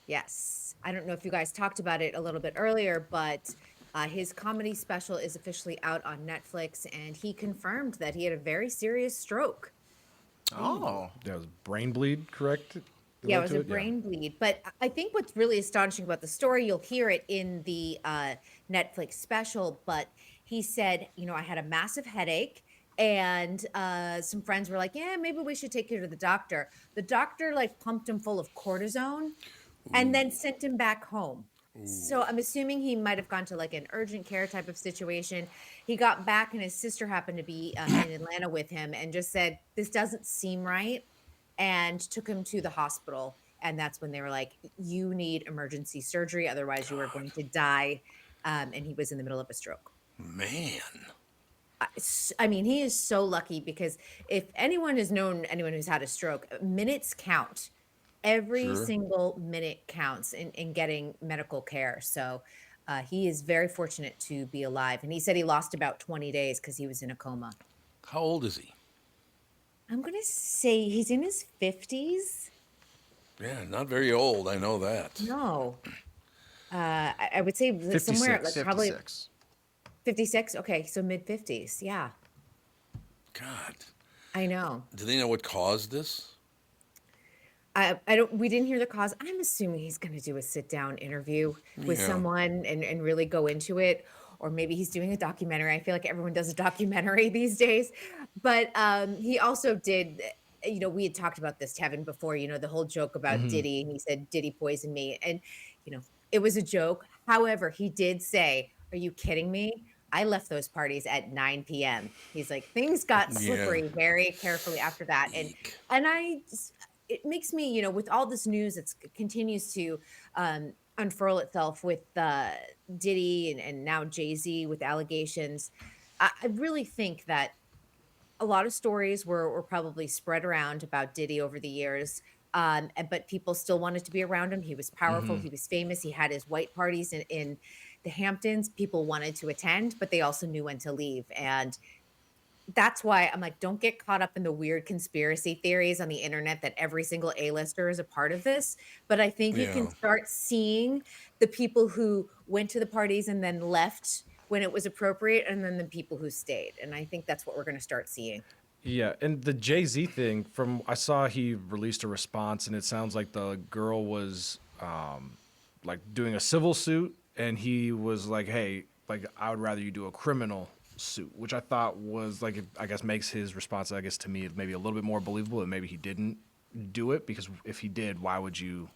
Yes. I don't know if you guys talked about it a little bit earlier, but his comedy special is officially out on Netflix, and he confirmed that he had a very serious stroke. Oh. That was brain bleed, correct? Yeah, it was a brain bleed. But I think what's really astonishing about the story, you'll hear it in the Netflix special, but he said, I had a massive headache, and some friends were like, yeah, maybe we should take you to the doctor. The doctor pumped him full of cortisone and then sent him back home. So I'm assuming he might have gone to an urgent care type of situation. He got back and his sister happened to be in Atlanta with him and just said, this doesn't seem right, and took him to the hospital. And that's when they were like, you need emergency surgery. Otherwise you are going to die. And he was in the middle of a stroke. Man. I mean, he is so lucky because if anyone has known anyone who's had a stroke, minutes count. Every single minute counts in getting medical care. So he is very fortunate to be alive. And he said he lost about 20 days because he was in a coma. How old is he? I'm going to say he's in his 50s. Yeah, not very old. I know that. No. I would say somewhere probably 56. 56. Okay, so mid 50s. Yeah. God. I know. Do they know what caused this? We didn't hear the cause. I'm assuming he's going to do a sit down interview with someone and really go into it. Or maybe he's doing a documentary. I feel like everyone does a documentary these days. But he also did, we had talked about this, Tevin, before, the whole joke about Diddy. And he said, Diddy poisoned me. And, it was a joke. However, he did say, are you kidding me? I left those parties at 9 p.m. He's like, things got slippery very carefully after that. It makes me, with all this news that continues to unfurl itself with Diddy and now Jay-Z with allegations, I really think that a lot of stories were probably spread around about Diddy over the years, but people still wanted to be around him. He was powerful. He was famous. He had his white parties in the Hamptons. People wanted to attend, but they also knew when to leave. And that's why I'm like, don't get caught up in the weird conspiracy theories on the internet that every single A-lister is a part of this. But I think you can start seeing the people who went to the parties and then left when it was appropriate, and then the people who stayed. And I think that's what we're going to start seeing. Yeah, and the Jay-Z thing, I saw he released a response, and it sounds like the girl was doing a civil suit, and he was like, hey, I would rather you do a criminal suit, which I thought was makes his response, to me, maybe a little bit more believable, and maybe he didn't do it, because if he did, why would you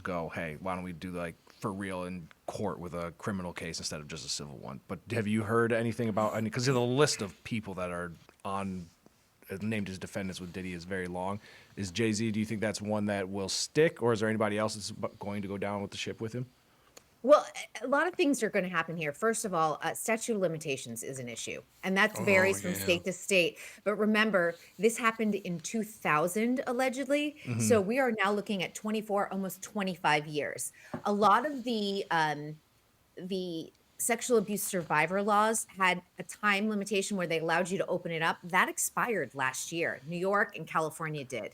go, hey, why don't we do for real in court with a criminal case instead of just a civil one? But have you heard anything about, because the list of people that are named as defendants with Diddy is very long. Is Jay-Z, do you think that's one that will stick, or is there anybody else that's going to go down with the ship with him? Well, a lot of things are going to happen here. First of all, statute of limitations is an issue, and that varies from state to state. But remember, this happened in 2000, allegedly. So we are now looking at 24, almost 25 years. A lot of the sexual abuse survivor laws had a time limitation where they allowed you to open it up. That expired last year. New York and California did.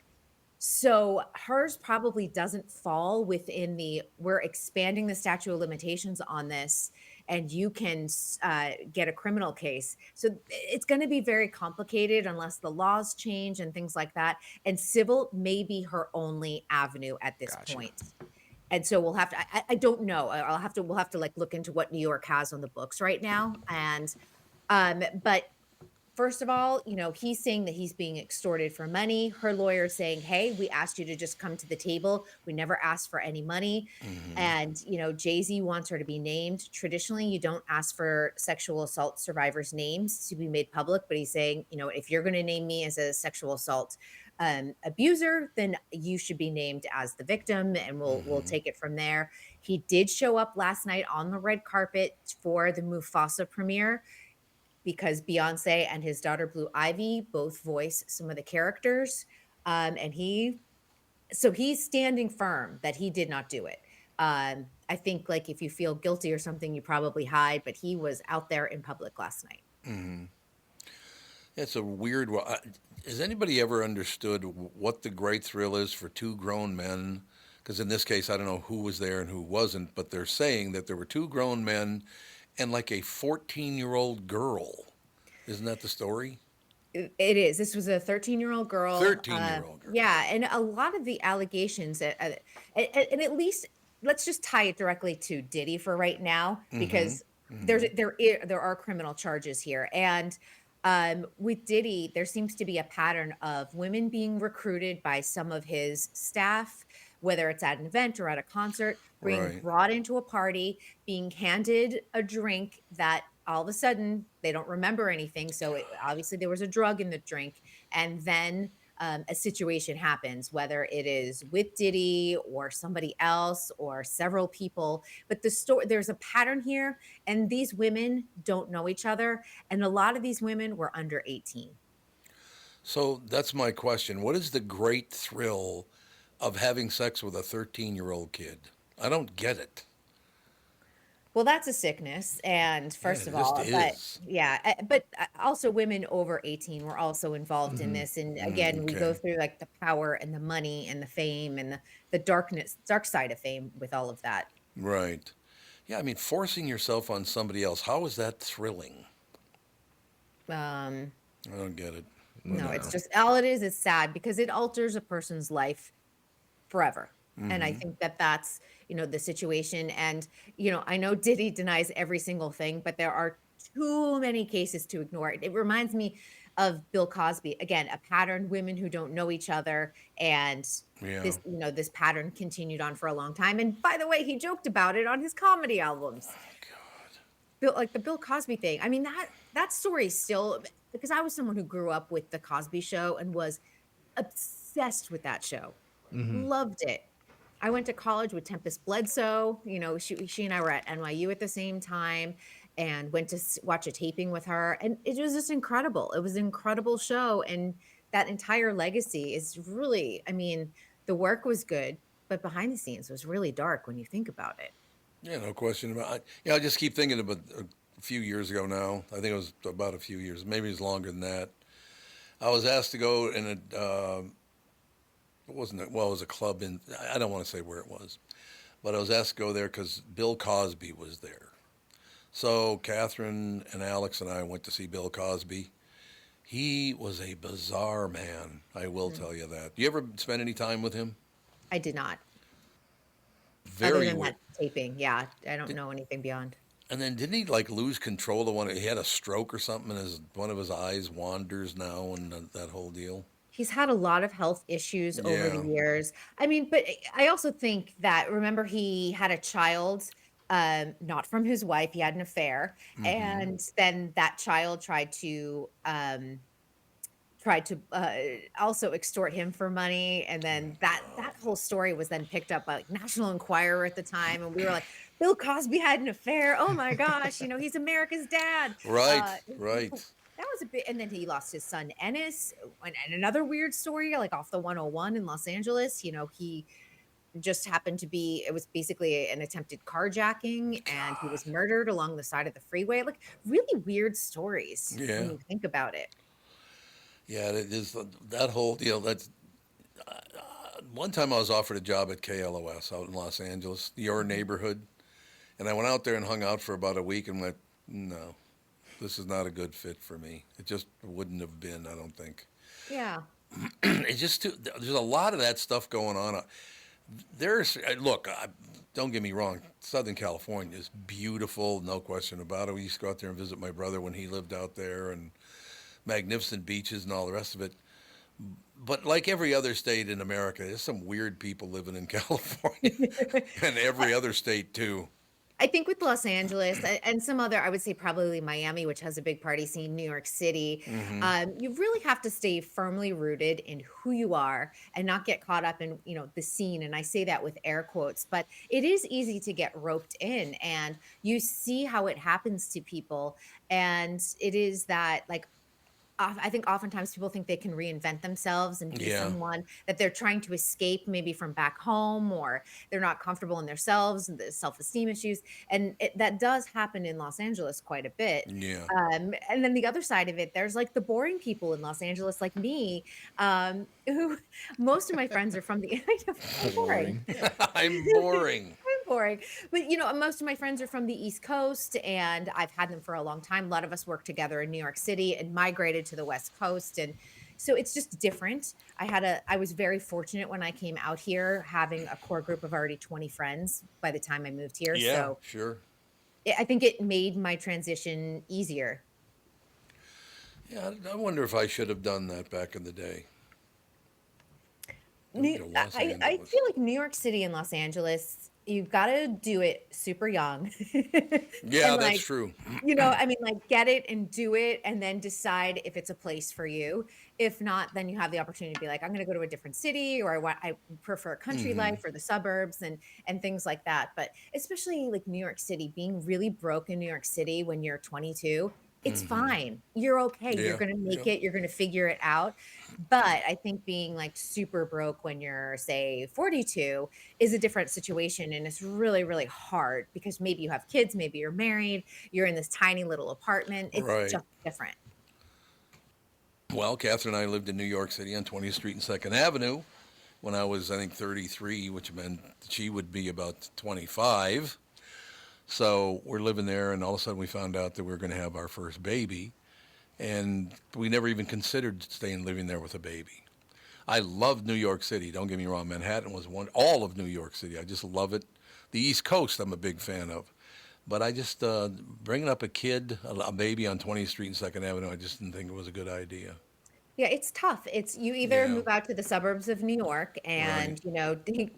So hers probably doesn't fall within we're expanding the statute of limitations on this, and you can get a criminal case. So it's going to be very complicated unless the laws change and things like that. And civil may be her only avenue at this point. And so we'll have to, I don't know. We'll have to like look into what New York has on the books right now. And, but first of all, he's saying that he's being extorted for money. Her lawyer is saying, hey, we asked you to just come to the table. We never asked for any money. And, Jay-Z wants her to be named. Traditionally, you don't ask for sexual assault survivors' names to be made public. But he's saying, if you're going to name me as a sexual assault abuser, then you should be named as the victim, and we'll take it from there. He did show up last night on the red carpet for the Mufasa premiere, because Beyonce and his daughter Blue Ivy both voice some of the characters. And he's standing firm that he did not do it. I think like if you feel guilty or something, you probably hide, but he was out there in public last night. Mm-hmm. It's a weird one. Has anybody ever understood what the great thrill is for two grown men? Because in this case, I don't know who was there and who wasn't, but they're saying that there were two grown men and like a 14-year-old girl. Isn't that the story? It is. This was a 13-year-old girl. 13-year-old girl. Yeah, and a lot of the allegations, and at least let's just tie it directly to Diddy for right now, because there are criminal charges here. And with Diddy, there seems to be a pattern of women being recruited by some of his staff, whether it's at an event or at a concert, being brought into a party, being handed a drink that all of a sudden they don't remember anything. So obviously there was a drug in the drink, and then a situation happens, whether it is with Diddy or somebody else or several people. But there's a pattern here, and these women don't know each other. And a lot of these women were under 18. So that's my question. What is the great thrill of having sex with a 13-year-old kid? I don't get it. Well, that's a sickness. And first of all, but also women over 18 were also involved in this. And again, we go through like the power and the money and the fame and the dark side of fame with all of that. Right. Yeah. I mean, forcing yourself on somebody else, how is that thrilling? I don't get it. No, it's just, all it is sad because it alters a person's life forever. And I think that's, the situation. And, I know Diddy denies every single thing, but there are too many cases to ignore it. It reminds me of Bill Cosby. Again, a pattern, women who don't know each other. And this, this pattern continued on for a long time. And by the way, he joked about it on his comedy albums. Oh, God. The Bill Cosby thing. I mean, that story still, because I was someone who grew up with the Cosby Show and was obsessed with that show. Loved it. I went to college with Tempest Bledsoe. She and I were at NYU at the same time and went to watch a taping with her. And it was just incredible. It was an incredible show. And that entire legacy is really, the work was good, but behind the scenes was really dark when you think about it. Yeah, no question about it. I just keep thinking about a few years ago now. I think it was about a few years. Maybe it was longer than that. I was asked to go in it was a club in, I don't want to say where it was, but I was asked to go there because Bill Cosby was there. So Catherine and Alex and I went to see Bill Cosby. He was a bizarre man, I will tell you that. You ever spend any time with him? I did not. Very Other than weird. that taping, yeah. I don't know anything beyond. And then didn't he lose control of he had a stroke or something and one of his eyes wanders now and that whole deal? He's had a lot of health issues over the years. But I also think that, remember, he had a child, not from his wife. He had an affair. And then that child tried to also extort him for money. And then that whole story was then picked up by National Enquirer at the time. And we were like, Bill Cosby had an affair. Oh my gosh, he's America's dad. Right. That was a bit, and then he lost his son Ennis, and another weird story, off the 101 in Los Angeles. He just happened to be, it was basically an attempted carjacking, and he was murdered along the side of the freeway. Really weird stories when you think about it. Yeah, it is that whole deal. One time I was offered a job at KLOS out in Los Angeles, your neighborhood, and I went out there and hung out for about a week and went, no, this is not a good fit for me. It just wouldn't have been, I don't think. Yeah. It's just there's a lot of that stuff going on. Look, don't get me wrong, Southern California is beautiful, no question about it. We used to go out there and visit my brother when he lived out there, and magnificent beaches and all the rest of it. But like every other state in America, there's some weird people living in California and every other state too. I think with Los Angeles and some other, I would say probably Miami, which has a big party scene, New York City, you really have to stay firmly rooted in who you are and not get caught up in, the scene. And I say that with air quotes, but it is easy to get roped in, and you see how it happens to people. And it is that, like, I think oftentimes people think they can reinvent themselves and be someone that they're trying to escape maybe from back home, or they're not comfortable in themselves and the self-esteem issues. And that does happen in Los Angeles quite a bit. Yeah. And then the other side of it, there's like the boring people in Los Angeles, like me, who most of my friends are from the, I'm boring. I'm boring. Boring. But, most of my friends are from the East Coast, and I've had them for a long time. A lot of us worked together in New York City and migrated to the West Coast. And so it's just different. I was very fortunate when I came out here, having a core group of already 20 friends by the time I moved here. Yeah, so sure. I think it made my transition easier. Yeah, I wonder if I should have done that back in the day. I feel like New York City and Los Angeles, you've got to do it super young. Yeah, that's true. Get it and do it, and then decide if it's a place for you. If not, then you have the opportunity to be like, I'm going to go to a different city, or I prefer a country life or the suburbs and things like that. But especially like New York City, being really broke in New York City when you're 22, it's fine. You're okay. You're going to make it. You're going to figure it out. But I think being like super broke when you're, say, 42 is a different situation. And it's really, really hard because maybe you have kids, maybe you're married, you're in this tiny little apartment. It's just different. Well, Catherine and I lived in New York City on 20th Street and 2nd Avenue when I was, I think, 33, which meant she would be about 25. So we're living there, and all of a sudden we found out that we were going to have our first baby, and we never even considered living there with a baby. I loved New York City. Don't get me wrong. Manhattan was all of New York City. I just love it. The East Coast I'm a big fan of. But I just, bringing up a kid, a baby on 20th Street and 2nd Avenue, I just didn't think it was a good idea. Yeah, it's tough. It's you either move out to the suburbs of New York and,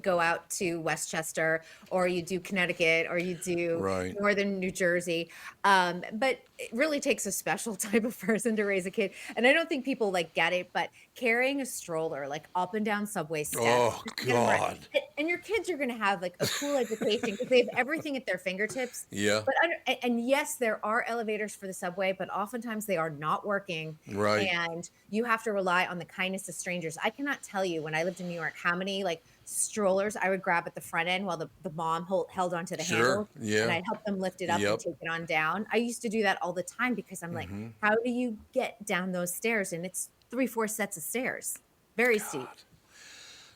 go out to Westchester, or you do Connecticut, or you do northern New Jersey. But it really takes a special type of person to raise a kid. And I don't think people get it, but carrying a stroller up and down subway steps. Oh, God. And your kids are going to have a cool education because they have everything at their fingertips. Yeah. But and yes, there are elevators for the subway, but oftentimes they are not working. Right. And you have to rely on the kindness of strangers. I cannot tell you when I lived in New York how many strollers I would grab at the front end while the mom held onto the handle, and I'd help them lift it up and take it on down. I used to do that all the time because I'm like, how do you get down those stairs? And it's 3-4 sets of stairs, very steep.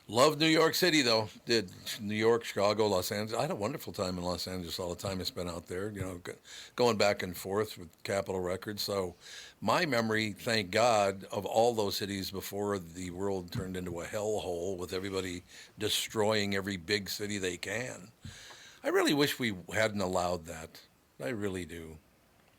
Loved New York City, though. Did New York, Chicago, Los Angeles. I had a wonderful time in Los Angeles all the time I spent out there, going back and forth with Capitol Records. So my memory, thank God, of all those cities before the world turned into a hellhole with everybody destroying every big city they can. I really wish we hadn't allowed that. I really do.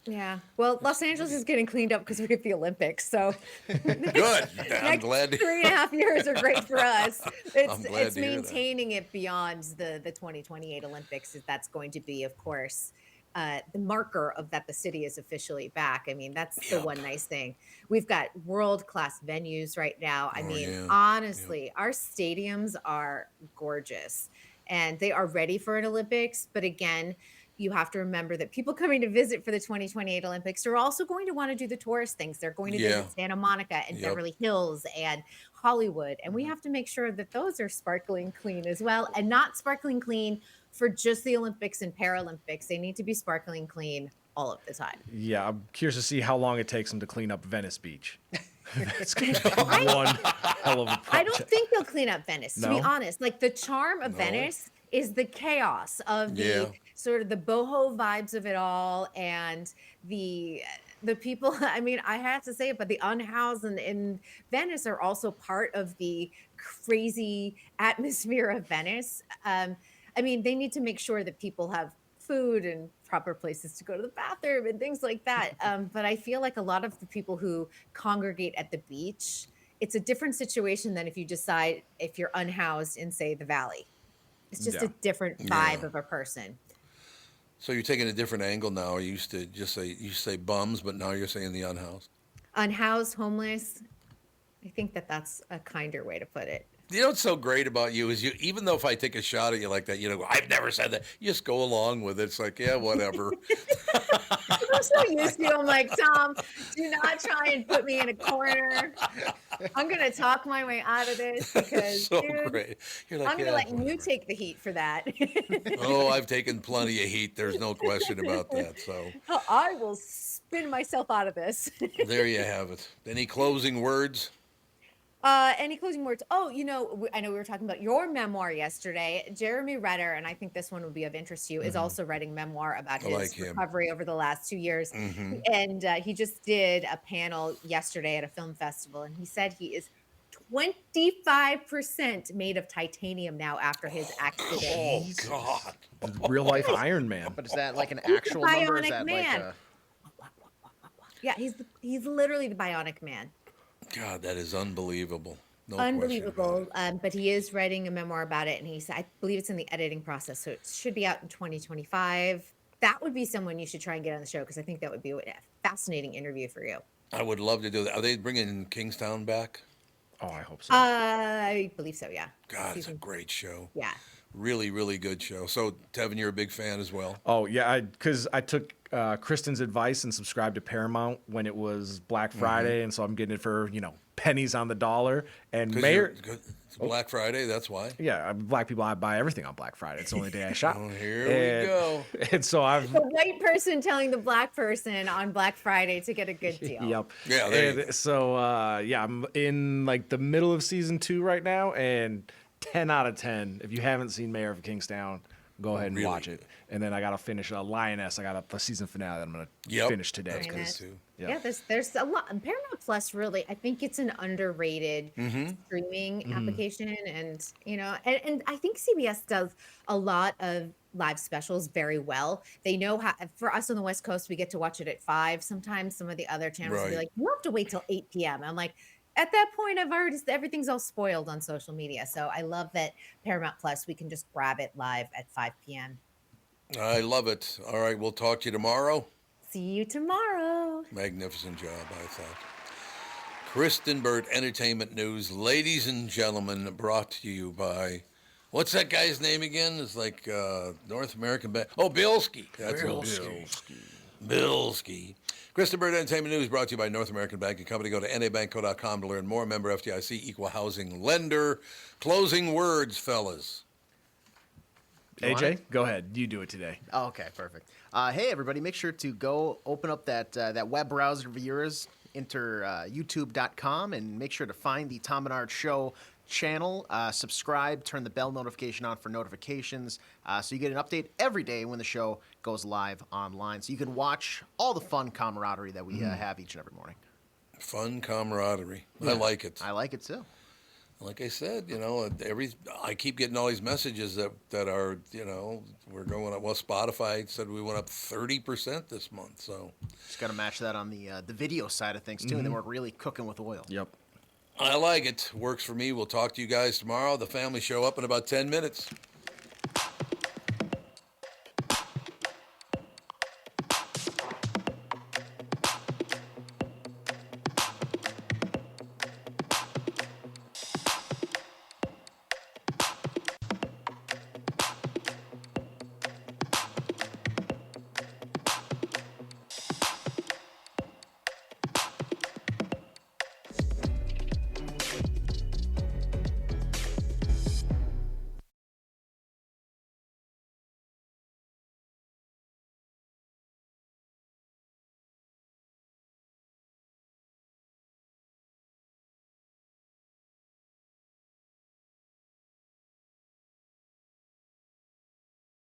Yeah. Well, Los Angeles is getting cleaned up because we get the Olympics. So good. I'm glad. 3.5 years are great for us. It's to maintaining it beyond the 2028 Olympics. That's going to be, of course, the marker of that the city is officially back. I mean, that's the one nice thing. We've got world-class venues right now. I mean, honestly, our stadiums are gorgeous and they are ready for an Olympics. But again, you have to remember that people coming to visit for the 2028 Olympics are also going to want to do the tourist things. They're going to visit Santa Monica and Beverly Hills and Hollywood. And we have to make sure that those are sparkling clean as well, and not sparkling clean for just the Olympics and Paralympics. They need to be sparkling clean all of the time. Yeah, I'm curious to see how long it takes them to clean up Venice Beach. It's going to be one hell of a project. I don't think they'll clean up Venice, to be No? honest. Like, the charm of Venice is the chaos of the sort of the boho vibes of it all, and the people. I mean, I have to say it, but the unhoused in Venice are also part of the crazy atmosphere of Venice. I mean, they need to make sure that people have food and proper places to go to the bathroom and things like that. But I feel like a lot of the people who congregate at the beach, it's a different situation than if you decide if you're unhoused in, say, the Valley. It's just a different vibe of a person. So you're taking a different angle now. You used to just say bums, but now you're saying the unhoused. Unhoused, homeless. I think that's a kinder way to put it. You know what's so great about you is even though if I take a shot at you like that, you know, I've never said that. You just go along with it. It's like, yeah, whatever. I'm so used to. I'm like, Tom, do not try and put me in a corner. I'm gonna talk my way out of this because, so dude, great. You're like, I'm gonna let you take the heat for that. Oh, I've taken plenty of heat. There's no question about that. So I will spin myself out of this. there you have it. Any closing words? Any closing words? Oh, you know, I know we were talking about your memoir yesterday. Jeremy Redder, and I think this one would be of interest to you, is also writing memoir about his recovery over the last 2 years. And he just did a panel yesterday at a film festival, and he said he is 25% made of titanium now after his accident. Oh, God. Real life Iron Man. But is that like an actual number? Is that man. like Yeah, he's literally the bionic man. God, that is unbelievable. No Unbelievable. But he is writing a memoir about it, and he said, I believe it's in the editing process, so it should be out in 2025. That would be someone you should try and get on the show, because I think that would be a fascinating interview for you. I would love to do that. Are they bringing Kingstown back? Oh, I hope so. I believe so, yeah. God, it's a great show. Yeah. Really, really good show. So, Tevin, you're a big fan as well? Oh, yeah, because I took Kristyn's advice and subscribed to Paramount when it was Black Friday, and so I'm getting it for, pennies on the dollar. And It's Black Friday, that's why? Yeah, black people, I buy everything on Black Friday. It's the only day I shop. Here we go. And so the white person telling the black person on Black Friday to get a good deal. Yep. Yeah. And so, I'm in like the middle of season 2 right now, and 10 out of 10. If you haven't seen Mayor of Kingstown, go ahead and watch it. And then I got to finish Lioness. I got a season finale that I'm going to finish today. Yeah, there's a lot. Paramount Plus, really, I think it's an underrated streaming application. And, and I think CBS does a lot of live specials very well. They know how, for us on the West Coast, we get to watch it at 5. Sometimes some of the other channels will be like, you have to wait till 8 p.m. I'm like, at that point, everything's all spoiled on social media. So I love that Paramount Plus, we can just grab it live at 5 p.m. I love it. All right, we'll talk to you tomorrow. See you tomorrow. Magnificent job, I thought. Kristyn Burtt, Entertainment News. Ladies and gentlemen, brought to you by, what's that guy's name again? It's like North American Bank. Oh, Bilski. That's Bilski. Kristyn Burtt, Entertainment News, brought to you by North American Bank and Company. Go to nabankco.com to learn more. Member FDIC, equal housing lender. Closing words, fellas. AJ, go ahead. You do it today. Oh, okay, perfect. Hey, everybody, make sure to go open up that web browser of yours, enter youtube.com, and make sure to find the Tom Barnard Show channel. Subscribe, turn the bell notification on for notifications, so you get an update every day when the show goes live online. So you can watch all the fun camaraderie that we have each and every morning. Fun camaraderie. Yeah. I like it. I like it, too. Like I said, I keep getting all these messages that are, we're going up. Well, Spotify said we went up 30% this month. So just got to match that on the video side of things too, and then we're really cooking with oil. Yep. I like it. Works for me. We'll talk to you guys tomorrow. The family show up in about 10 minutes.